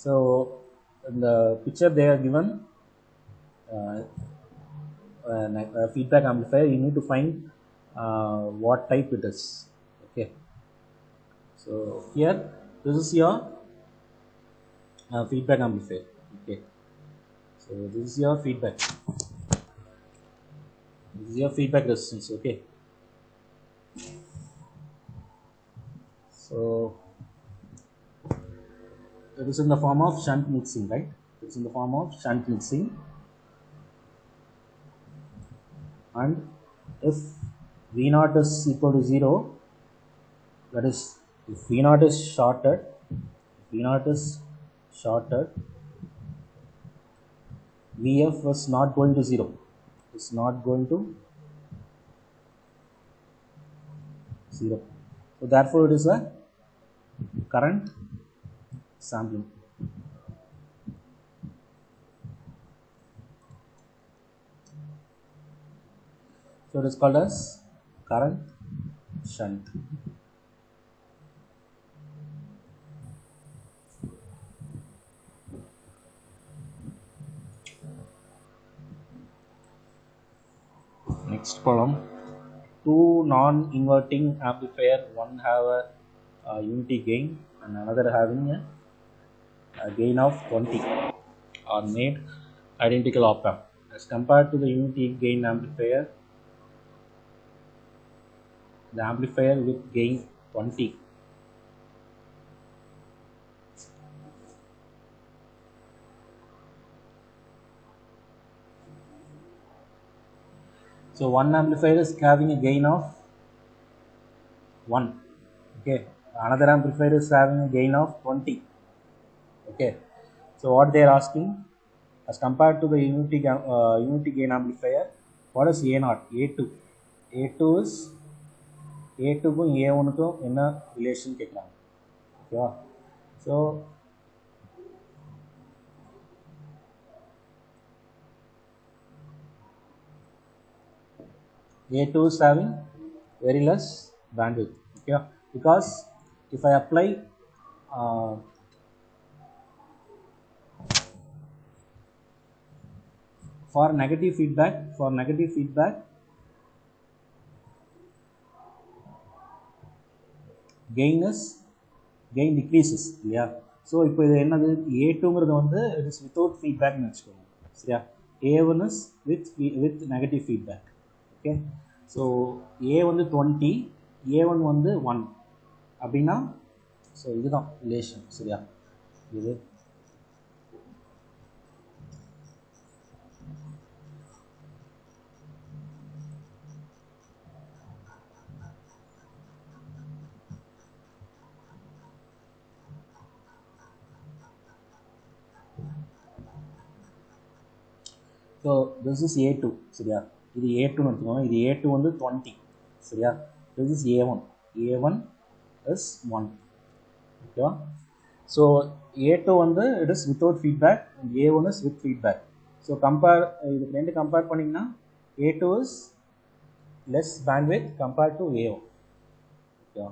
[SPEAKER 1] So in the picture they are given feedback amplifier. You need to find what type it is. Okay, so here this is your feedback amplifier. Okay, so this is your feedback. This is your feedback resistance. Okay, so it is in the form of shunt mixing, right? It's in the form of shunt mixing, and if V0 is equal to 0, that is if V0 is shorted, VF is not going to 0. It's not going to 0. So therefore it is a current sampling. So it is called as current shunt. Next problem. Two non-inverting amplifier, one have a unity gain and another having a gain of 20, are made identical op amp. As compared to the unity gain amplifier, the amplifier with gain 20. So one amplifier is having a gain of 1. Okay, another amplifier is having a gain of 20. Okay, so what they are asking, as compared to the unity gain amplifier, what is A0? A2. A2 is A2க்கும் A1க்கும் என்ன relation கேட்குறாங்க. ஓகேவா? So A2 is having very less bandwidth. Okay, because if I apply for negative feedback, gain decreases. Yeah, so இப்போ இது என்னது A2ங்கிறது வந்து it is without feedback னு வெச்சுக்கோங்க. சரியா? A1 is with negative feedback. Okay, so A வந்து 20, A1 வந்து 1 அப்படின்னா, ஸோ இதுதான் ரிலேஷன். சரியா? இது ஸோ திஸ் இஸ் A2 சரியா, இது A2ன்னு எடுத்துக்கோங்க, இது A2 வந்து 20 சரியா, திஸ் இஸ் A1 is 1 ஓகேவா. ஸோ A2 வந்து it is without feedback and A1 is with feedback. So இதுக்கு ரெண்டு கம்பேர் பண்ணிங்கன்னா A2 is less bandwidth compared to A1 ஓகேவா.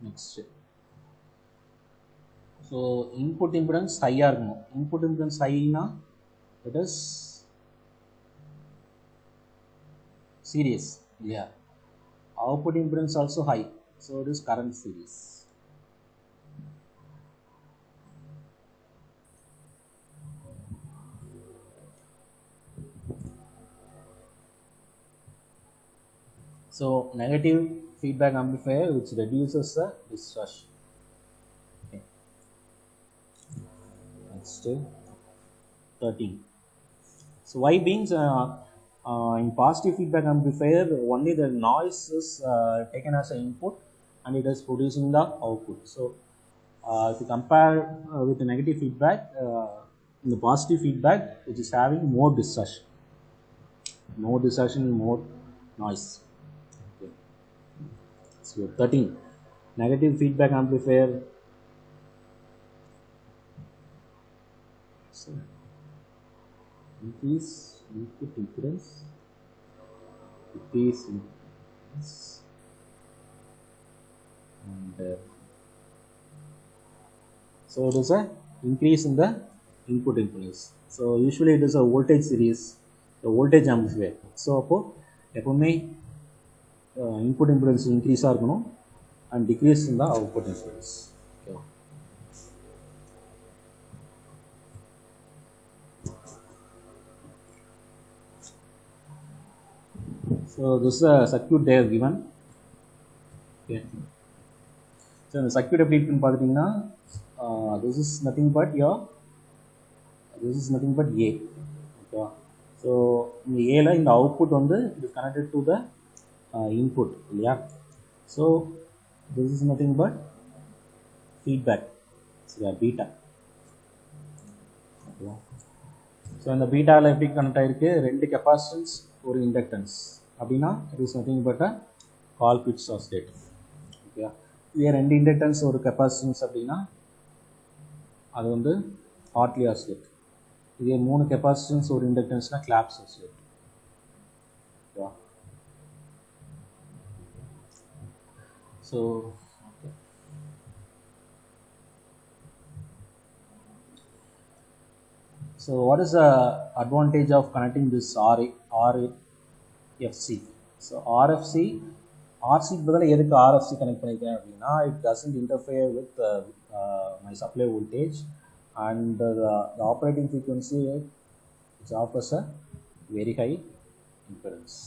[SPEAKER 1] நெக்ஸ்ட்டு ஸோ இன்புட் இம்பிடன்ஸ் ஹையாக இருக்கணும். இன்புட் இம்பிடன்ஸ் ஹைனா இட் இஸ் சீரியஸ் இல்லையா. Output impedance also high, so it is current series. So negative feedback amplifier which reduces the distortion. Okay. Next 13. So why beings in positive feedback amplifier only the noise is taken as an input and it is producing the output. So if you compare with the negative feedback, in the positive feedback which is having more distortion, more noise. So 13 negative feedback amplifier. So increase input impedance, decrease impedance, and so it is a increase in the input impedance. So usually it is a voltage series, the voltage amplifier. So அப்போ எப்பவுமே input impedance increase ஆகணும் and decrease in the output impedance. Okay. So this is a circuit they have given. Okay. So the circuit எப்படி இருக்குன்னு பார்த்துட்டிங்கன்னா this is nothing but A. Okay. So இந்த Aல இந்த output வந்து it is connected to the input இல்லையா. So this is nothing but feedback சரியா, beta ஓகேவா. So இந்த பீட்டாவில் எப்படி கனெக்ட் ஆகிருக்கு, ரெண்டு கெப்பாசிட்டன்ஸ் ஒரு இண்டக்டன்ஸ் அப்படின்னா it is nothing but a Colpitts oscillator ஓகேவா. இதே ரெண்டு இண்டக்டன்ஸ் ஒரு கெப்பாசிட்டன்ஸ் அப்படின்னா அது வந்து ஹார்ட்லி ஆசிலேட்டர். இதே மூணு கெப்பாசிட்டன்ஸ் ஒரு இண்டக்டன்ஸ்னால் கிளாப்ஸ் ஆசிலேட்டர் ஓகேவா. So okay. So what is the advantage of connecting this RFC? So RC பதிலா எதுக்கு RFC கனெக்ட் பண்ணிருக்கேன் அப்படின்னா it doesn't interfere with my supply voltage and the operating frequency which offers a very high impedance.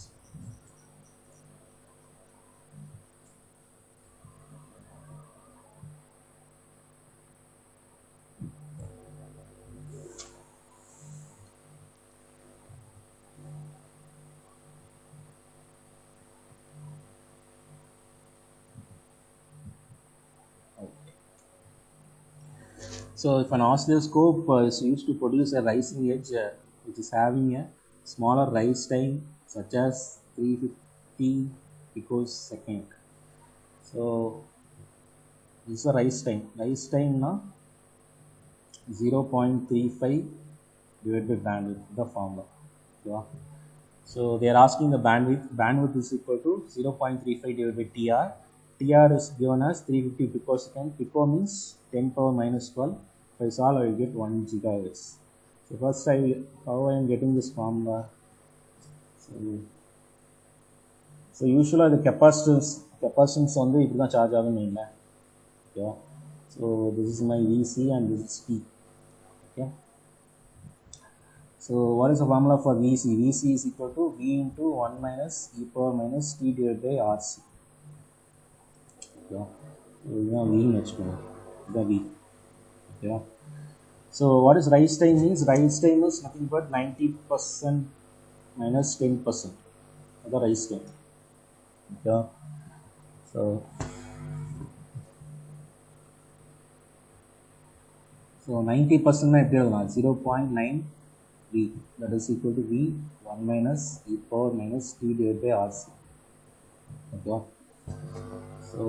[SPEAKER 1] So if an oscilloscope is used to produce a rising edge which is having a smaller rise time such as 350 picosecond. So this is a rise time. Rise time now 0.35 divided by bandwidth, the formula. Yeah. So they are asking the bandwidth. Bandwidth is equal to 0.35 divided by TR. TR is given as 350 picosecond. Pico means 10 power minus 12. If I solve, I will get 1 gigahertz. So first how I am getting this formula. So usually the capacitance on the charge avunga. Okay. So this is my VC and this is P. Okay. So what is the formula for VC? VC is equal to V into 1 minus e power minus T divided by RC. Okay. So V next one. The V. Okay. So what is rise time means? Rise time is nothing but 90% minus 10%. The rise time. Okay. So 90% எப்படி எழுதலாம் 0.9 v, that is equal to v 1 minus e power minus t divided by rc. Okay. So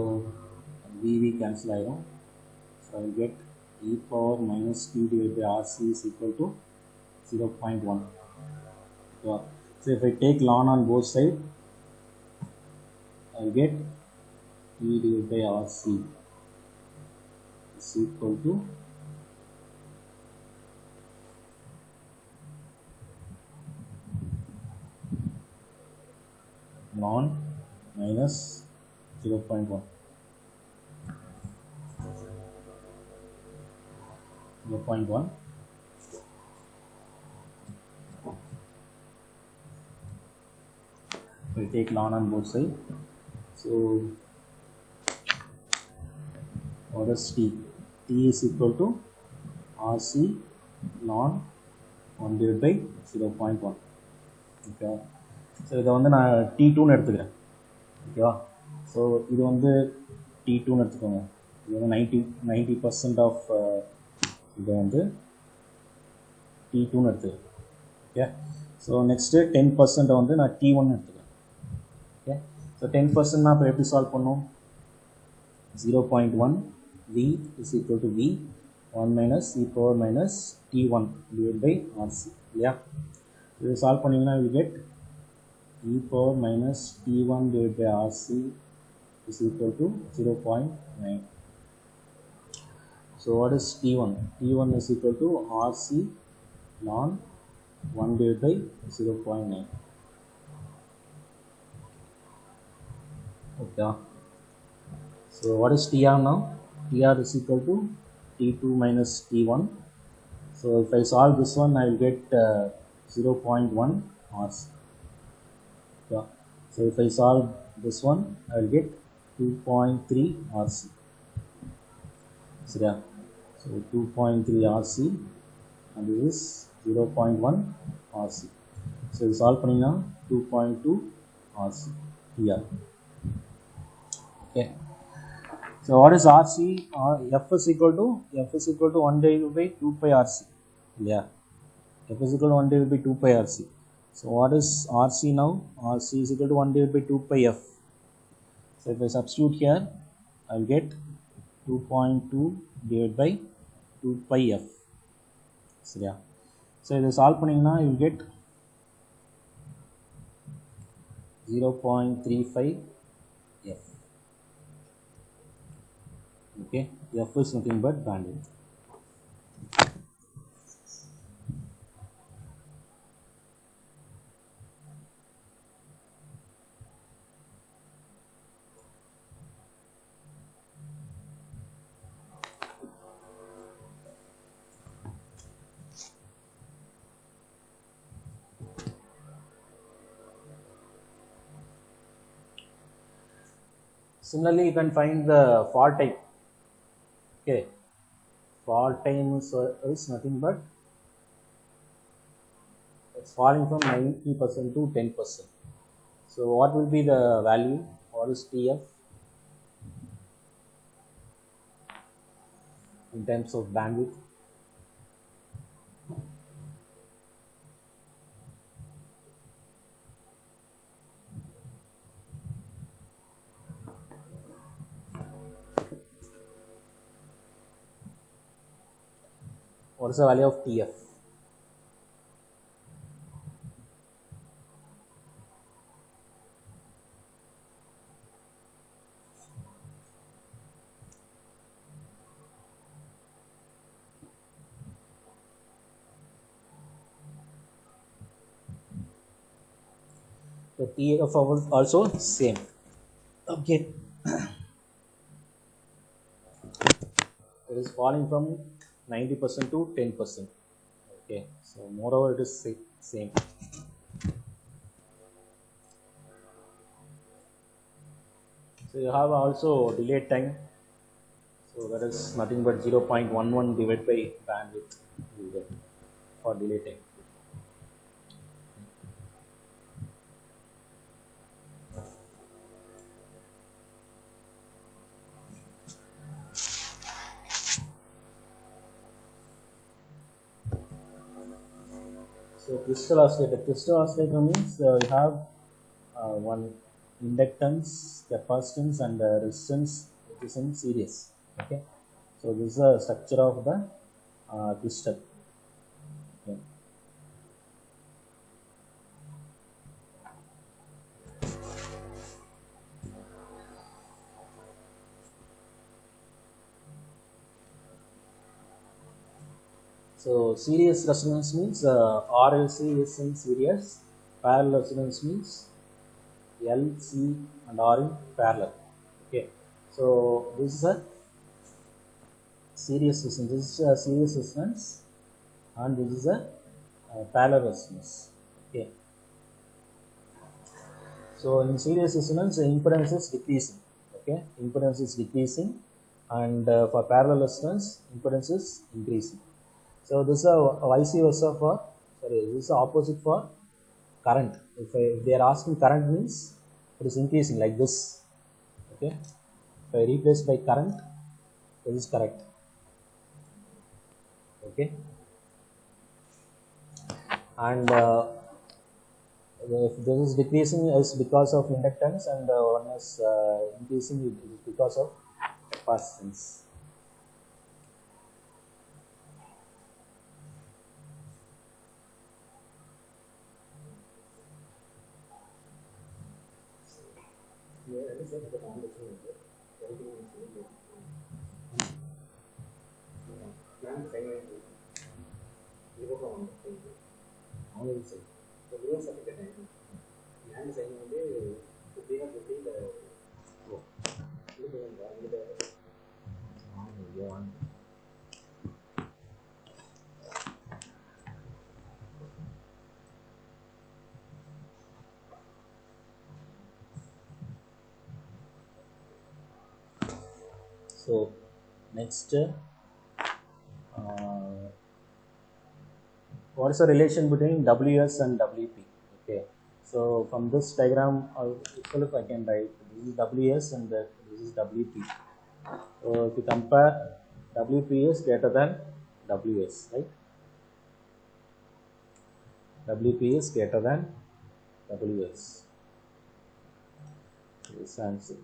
[SPEAKER 1] v cancel ஆயிடும். So I will get e power minus t divided by rc is equal to 0.1. Okay. So if I take ln on both sides, I will get t divided by rc is equal to ln minus 0.1. 0.1. We take ln on both sides. So what is t? T is equal to rc ln 1 divided by 0.1. Okay. So இதை வந்து நான் T2ன்னு எடுத்துக்கிறேன். ஓகேவா? So இது வந்து T2ன்னு எடுத்துக்கோங்க. இது வந்து 90% ஆஃப் இதை வந்து T2ன்னு எடுத்துக்கிறேன். ஓகே. ஸோ நெக்ஸ்ட்டு 10% வந்து நான் T1ன்னு எடுத்துக்கிறேன். ஓகே. ஸோ 10% நான் இப்போ எப்படி சால்வ் பண்ணோம்? 0.1 v is equal to v 1 minus e power minus T1 divided by RC. இல்லையா? இது சால்வ் பண்ணிங்கன்னா we get e power minus T1 divided by RC is equal to 0.9. So what is T1? T1 is equal to RC ln 1 divided by 0.9. Okay. So what is TR now? TR is equal to T2 minus T1. So if I solve this one, I will get 0.1 RC. Yeah. So if I solve this one, I will get 2.3 RC. So yeah. So 2.3 RC and this is 0.1 RC. So this solve panina 2.2 RC here. Okay. So what is RC? F is equal to 1 divided by 2 pi RC. Yeah. F is equal to 1 divided by 2 pi RC. So what is RC now? RC is equal to 1 divided by 2 pi f. So if I substitute here, I will get 2.2 divided by 2 pi f. So yeah. So if I solve panina, you will get 0.35 f. Okay. F is nothing but bandwidth. Similarly, you can find the fault time. Okay, fault time is nothing but it's falling from 90% to 10%. So what will be the value? What is TF in terms of bandwidth? What is the value of TF? So TF also same. Okay. It is falling from 90% to 10%. Okay, so moreover it is same. So you have also delay time. So that is nothing but 0.11 divided by bandwidth you get for delay time. So crystal oscillator. Crystal oscillator means you have one inductance, capacitance, and resistance which is in series. Okay. So this is the structure of the crystal. Okay. So series resonance means RLC is in series. Parallel resonance means L, C, and R in parallel. Okay. So this is a series resonance. This is a series resonance, and this is a parallel resonance. Okay. So in series resonance, the impedance is decreasing. Okay, impedance is decreasing, and for parallel resonance, impedance is increasing. So this is a vice versa for, sorry, this is opposite for current. If they are asking current means it is increasing like this. Okay, if I replace by current, this is correct. Okay, and if this is decreasing is because of inductance, and one is increasing is because of capacitance. So next, what is the relation between WS and WP? Okay, so from this diagram itself I can write this is WS and this is WP. So if you compare, WP is greater than WS, right? WP is greater than WS. This answer.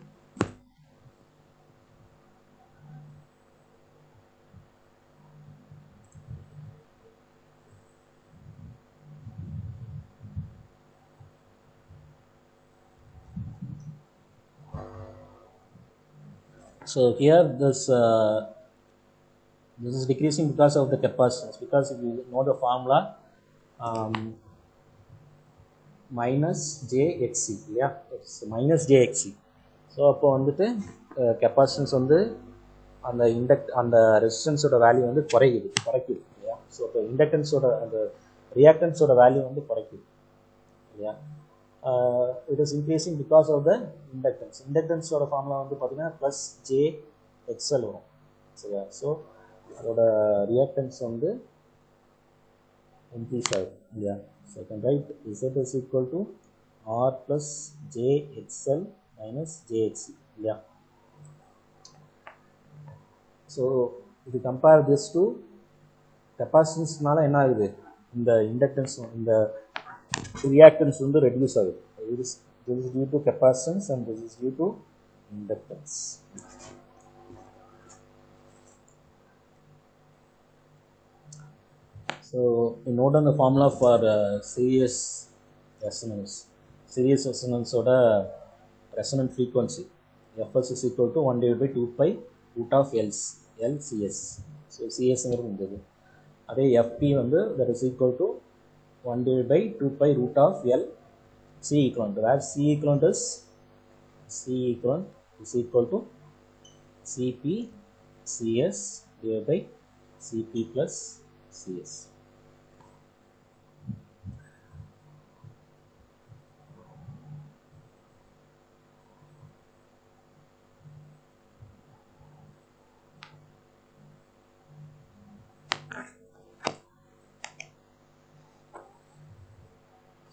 [SPEAKER 1] So here this is decreasing because of the capacitance. Because if you know the formula, minus JXC, yeah, it's minus JXC. So அப்போ வந்துட்டு capacitance வந்து அந்த ரெசிஸ்டன்ஸோட value வந்து குறைக்குது இல்லையா. So இப்போ இண்டக்டன்ஸோட அந்த ரியாக்டன்ஸோட value வந்து குறைக்குது இல்லையா. It is increasing because of the இண்டக்டன்ஸோட ஃபார்முலா வந்து பார்த்தீங்கன்னா ப்ளஸ் ஜே எக்ஸ்எல் வரும் சரியா. ஸோ அதோட ரியாக்டன்ஸ் வந்து இன்க்ரீஸ் ஆகும் இல்லையா. So I can right Z is equal to R plus JXL minus JXC இல்லையா. ஸோ இது கம்பேர் திஸ் டு கெப்பாசிட்டன்ஸ்னால என்ன ஆகுது, இந்த இண்டக்டன்ஸ் இந்த ரியாக்டன்ஸ் வந்து ரெடியூஸ் ஆகுது. this is due to capacitance and this is due to inductance. So you note on the formula for series resonance. Series resonance oda resonant frequency Fs is equal to 1 divided by 2 pi root of LCS. So CS irundhudu. Adhe Fp vandu that is equal to 1 divided by 2 pi root of L C equivalent, where C equivalent is equal to Cp Cs divided by Cp plus Cs.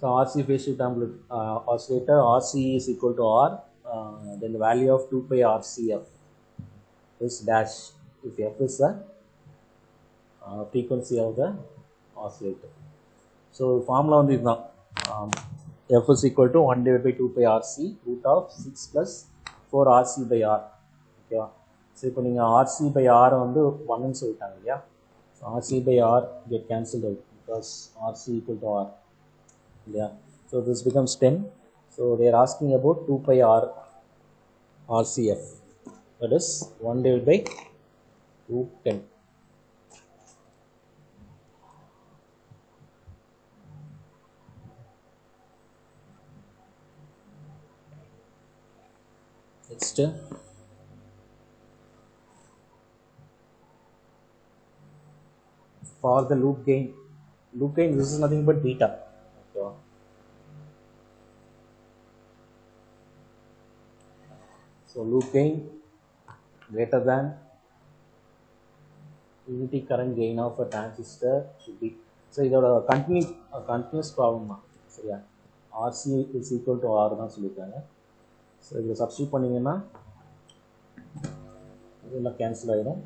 [SPEAKER 1] So RC phase shift oscillator, RC is equal to R, then the value of 2 pi RCF is dash if F is the frequency of the oscillator. So formula வந்து இதுதான், f is equal to 1 divided by 2 pi rc root of 6 plus 4 rc by r. ஓகேவா? So இப்போ நீங்கள் rc by r வந்து 1ன்னு சொல்லிட்டாங்க இல்லையா? So rc by r get cancelled out because rc equal to r இல்லையா? So this becomes 10. So they are asking about 2 pi r rcf, that is 1 divided by root 10. Next, for the loop gain, this is nothing but beta. Okay. So loop gain greater than unity current gain of a transistor should be. So இதோட continuous problem தான், சரியா? RC is equal to R தான் சொல்லியிருக்காங்க. So இதில் substitute பண்ணிங்கன்னா இதெல்லாம் cancel ஆகிடும்.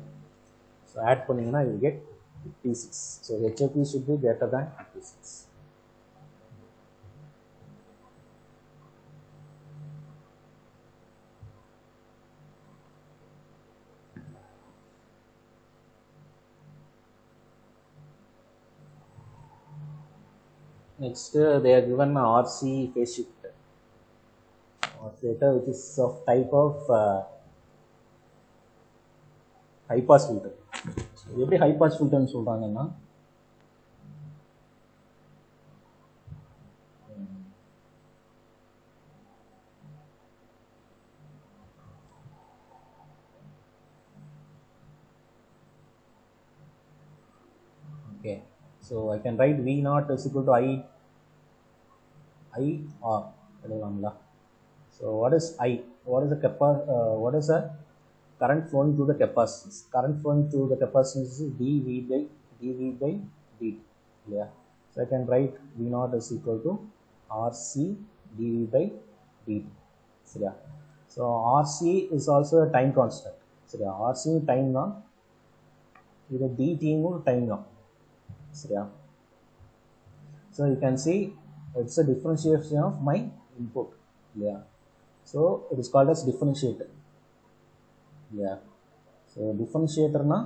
[SPEAKER 1] So add பண்ணிங்கன்னா you get 56. So HFE should be greater than 56. Next, they are given RC phase shift oscillator, which is of type of high pass filter. எப்படி high pass filter ன்னு சொல்றாங்கன்னா, okay, so I can write V naught is equal to I R. So what is I? What is the what is the current flowing through the capacitance? Current flowing through the capacitance is dV by dt. Yeah. So I can write V naught is equal to RC dV by dt. So yeah. So RC is also a time constant. So yeah, RC time na. This dt is time na. So yeah. So you can see it's a differentiation of my input. Yeah. So it is called as differentiator. Yeah. So differentiator na,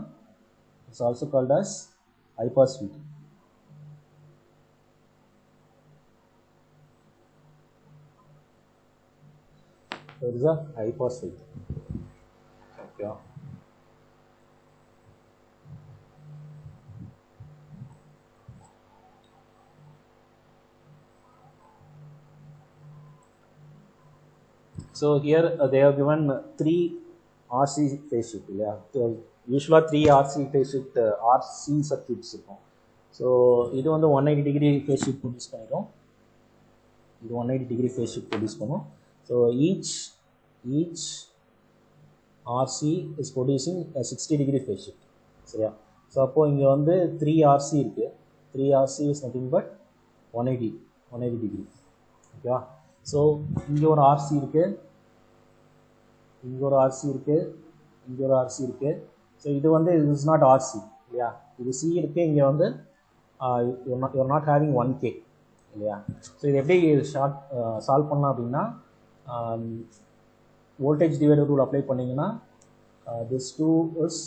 [SPEAKER 1] it's also called as high pass filter. So it is a high pass filter. Okay. So here they have given 3 RC phase shift. Yeah. So usually 3 RC phase shift RC circuits. So இது வந்து 180 degree phase shift produce பண்ணிடும். இது 180 degree phase shift produce பண்ணும். So each RC is producing a 60 degree phase shift. சரியா? So அப்போ இங்க வந்து 3 RC இருக்கு. 3 RC is nothing but 180 degree. ஓகேவா? ஸோ இங்கே ஒரு RC இருக்கு, இங்கே ஒரு RC இருக்கு, இங்கே ஒரு RC இருக்கு. ஸோ இது வந்து இது இஸ் நாட் RC இல்லையா? இது C இருக்கு, இங்கே வந்து யூஆர் நாட் ஹேவிங் 1K இல்லையா? ஸோ இது எப்படி சால்வ் பண்ணலாம் அப்படின்னா, வோல்டேஜ் டிவைடர் ரூல் அப்ளை பண்ணிங்கன்னா this 2 is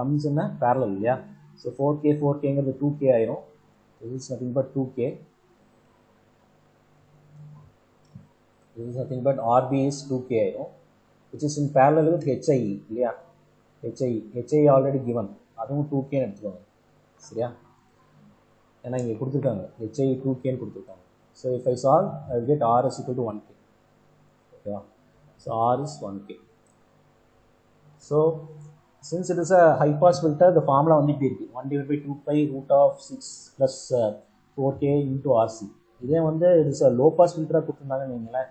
[SPEAKER 1] comes in a parallel இல்லையா? ஸோ 4Kங்கிறது 2K ஆயிரும். this is nothing but 2K. This is nothing but RB is 2K ஆயிரும், which is in parallel with HIE இல்லையா? HIE already given, அதுவும் 2K எடுத்துக்கோங்க சரியா? ஏன்னா இங்கே கொடுத்துருக்காங்க HIE 2Kன்னு கொடுத்துருக்காங்க. So if I solve, I will get R is equal to 1K. ஓகேவா? So R is 1K. So since it is a high pass filter, the formula வந்து இப்படி இருக்கு, 1 divided by 2 pi root of 6 plus 4K into RC. இதே வந்து it is a low pass filter கொடுத்துருந்தாங்கன்னு வைங்களேன்,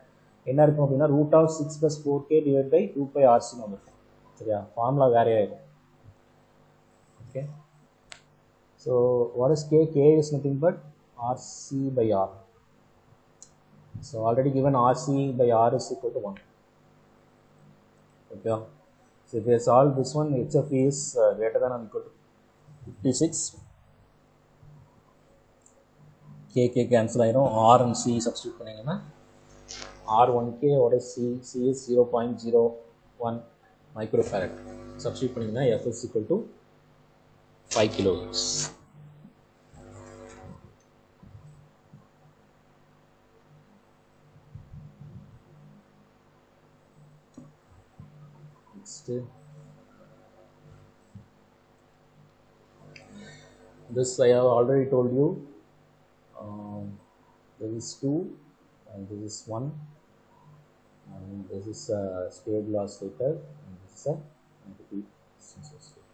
[SPEAKER 1] என்ன இருக்கும் அப்படின்னா root of 6 plus 4K divided by 2 pi RC வந்துருக்கும் சரியா? ஃபார்முலா வேற ஆயிடும். Okay. So what is K? K is nothing but RC by R. So already given RC by R is equal to 1. Okay. So if we solve this one, HFE is greater than or equal to 56. k cancel ஆயிரும். R and C substitute பண்ணிங்கன்னா R1k or C is 0.01 microfarad. Substitute பண்ணிங்கன்னா F is equal to 5 kilohertz. Next, this I have already told you. This is 2 and this is 1 and this is a stable oscillator and this is a negative resistance oscillator.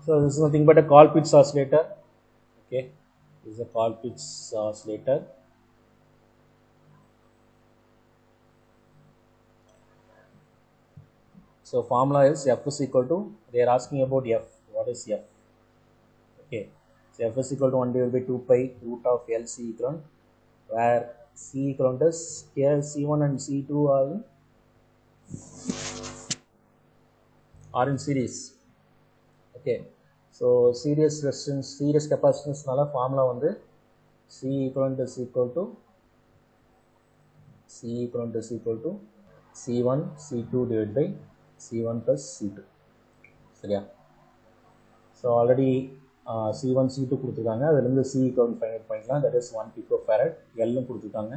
[SPEAKER 1] So this is nothing but a Colpitts oscillator. Okay, this is a Colpitts oscillator. So formula is F is equal to, they are asking about F. What is F? Okay, so F is equal to 1 divided by 2 pi root of L C equivalent, where C equivalent is here C1 and C2 are in series. Okay, so series resistance, series capacitance nala formula vandu C equivalent is equal to C1 C2 divided by C1 plus C2. சரியா? So already C1 C2 கொடுத்துருக்காங்க, அதிலிருந்து C equivalent find out பண்ணிக்கலாம். That is 1 picofarad. L கொடுத்துருக்காங்க,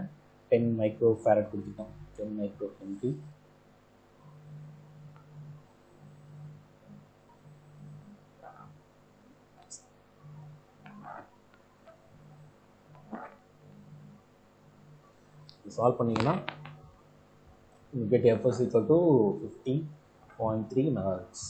[SPEAKER 1] 10 microfarad கொடுத்துருக்காங்க, 10 microhenry. Solve பண்ணிங்கன்னா you get F is equal to 50.3 megahertz.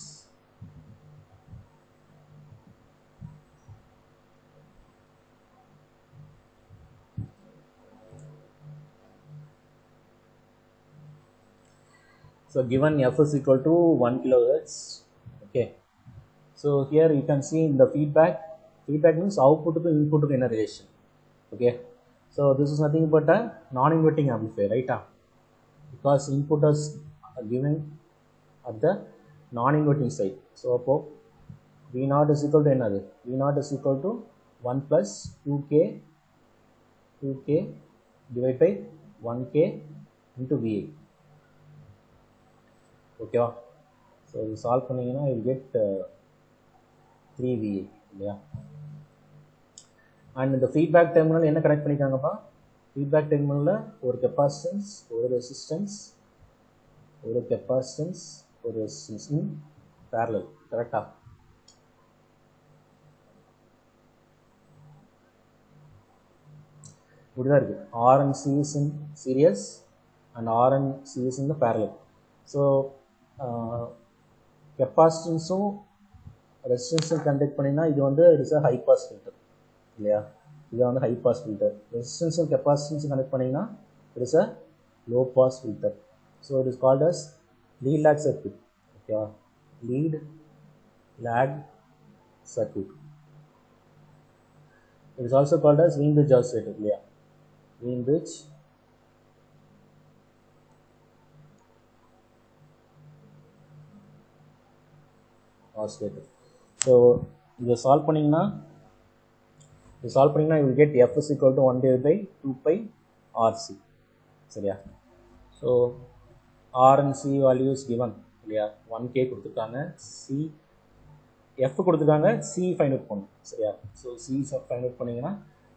[SPEAKER 1] So given F is equal to 1 kilohertz. Okay, so here you can see in the feedback means output to input to inner relation. Okay, so this is nothing but a non-inverting amplifier, right? Because input is given at the non-inverting side. So V0 is equal to another. V0 is equal to 1 plus 2k divided by 1k into VA. Okay, so you solve பண்ணீங்கன்னா you will get 3 VA. Yeah. And in the feedback terminal என்ன connect பண்ணிருக்காங்கப்பா? feedback terminal ஒரு capacitance, ஒரு resistance in parallel. கரெக்ட்டா? இப்படிதான் இருக்கு. R and C is in series and R and C is in the parallel. So capacitance resistance conduct பண்ணினா இது வந்து it is a high pass filter இல்லையா? இது வந்து high pass filter. Resistance and capacitance connect பண்ணினா it is a low pass filter. So it is called as lead lag circuit. Okay, lead lag circuit. It is also called as Wien-Bridge oscillator. Yeah, Wien-Bridge oscillator. So you solve பண்ணீங்கன்னா you will get F is equal to 1 divided by 2 pi RC. சரியா? So R and C values given இல்லையா? 1k கொடுத்துருக்காங்க, C F கொடுத்துருக்காங்க, C find out பண்ணணும். சரியா? So C find out பண்ணீங்கன்னா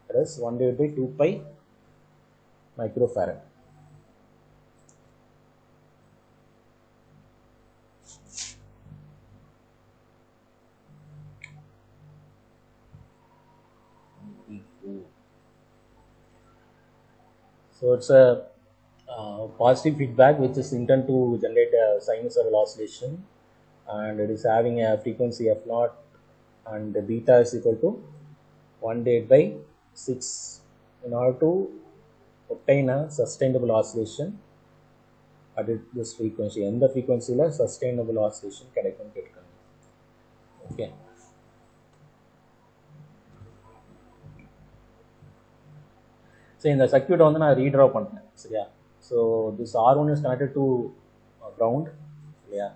[SPEAKER 1] that is 1 divided by 2 pi microfarad. So it's a positive feedback which is intended to generate a sinusoidal oscillation, and it is having a frequency f0 and the beta is equal to 1 divided by 6. In order to obtain a sustainable oscillation at this frequency, எந்த frequencyல sustainable oscillation கிடைக்கும்னு கேட்கிறாங்க. Okay, so இந்த சர்க்யூட்டை வந்து நான் ரீட்ரா பண்ணுறேன். சரியா? So So this R1 is connected to ground. Yeah,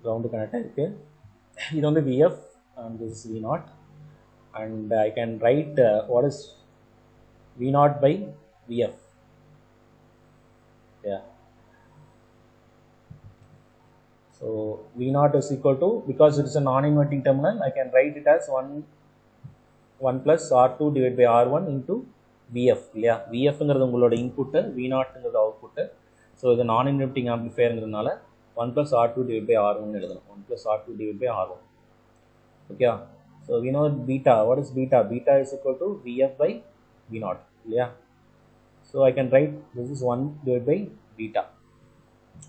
[SPEAKER 1] ground connected. Okay, இது வந்து VF and this is V0, and I can write what is V0 by VF. Yeah, so V0 is equal to, because it is a non-inverting terminal, I can write it as 1 plus R2 divided by R1 into VF. இல்லையா, VFங்கிறது உங்களோட input, V0ங்கிறது output. So இது நான் inverting ஆம்பிளிஃபையருங்கிறதுனால 1 plus R2 divided by R1 எழுதணும். 1 plus R2 divided by R1. Okay, so we know beta. What is beta? Beta is equal to VF by V0. இல்லையா, so I can write this is 1 divided by beta.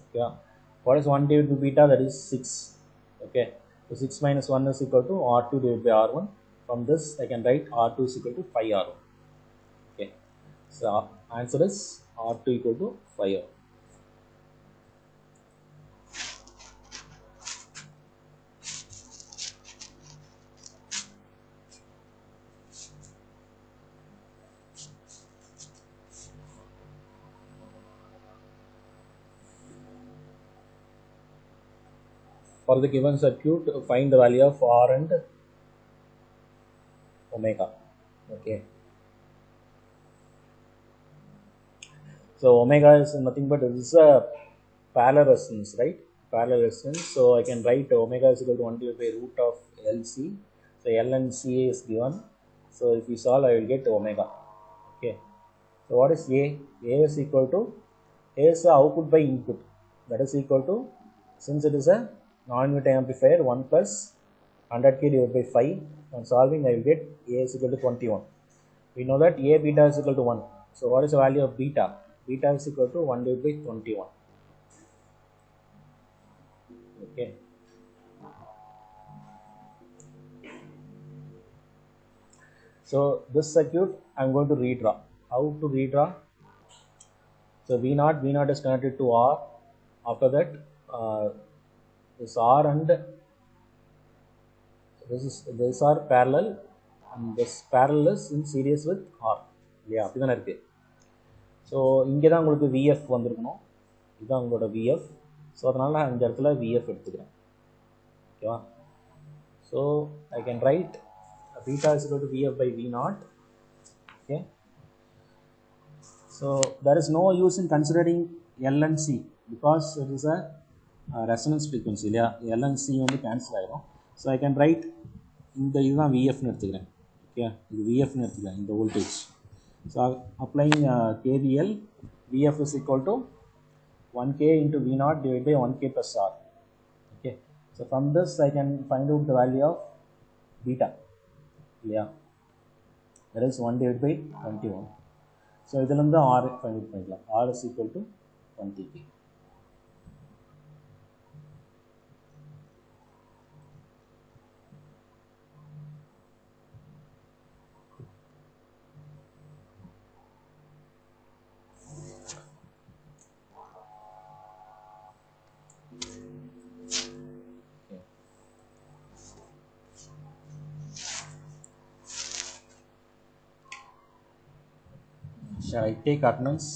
[SPEAKER 1] Okay, what is 1 divided by beta? That is 6. Okay, so 6 minus 1 is equal to R2 divided by R1. From this I can write R2 is equal to 5R1. Okay, so answer is R2 equal to 5R. For the given circuit, find the value of R and omega. Okay, so omega is nothing but this is a parallel resistance, right? Parallel resistance. So I can write omega is equal to 1 divided by root of LC. So L and C is given. So if we solve, I will get omega. Okay, so what is A? A is equal to, A is the output by input. That is equal to, since it is a non-inverting amplifier, 1 plus 100k divided by 5. On solving, I will get A is equal to 21. We know that A beta is equal to 1. So what is the value of beta? Beta is equal to 1 divided by 21. Okay. So this circuit I am going to redraw. How to redraw? So V0 is connected to R. After that, this R and this are parallel, and this parallel is in series with R. இல்லையா, அப்படி தானே இருக்குது. So இங்கே தான் உங்களுக்கு VF வந்துருக்கணும். இதுதான் உங்களோட VF. So அதனால் நான் இந்த இடத்துல VF எடுத்துக்கிறேன். ஓகேவா, so I can right beta is equal to VF by V0. Okay, so there is no use in considering L and C because it is a resonance frequency. இல்லையா, L and C வந்து cancel ஆகிடும். So I can write இந்த இதுதான் VFன்னு எடுத்துக்கிறேன். ஓகே, இது VFன்னு எடுத்துக்கிறேன், இந்த voltage. So applying KVL, VF is equal to 1K into V0 divided by 1K plus R. Okay, so from this I can find out the value of beta. Yeah, that is 1 divided by 21. So இதிலிருந்து R find out பண்ணிக்கலாம். R is equal to 20K. Shall I take attendance?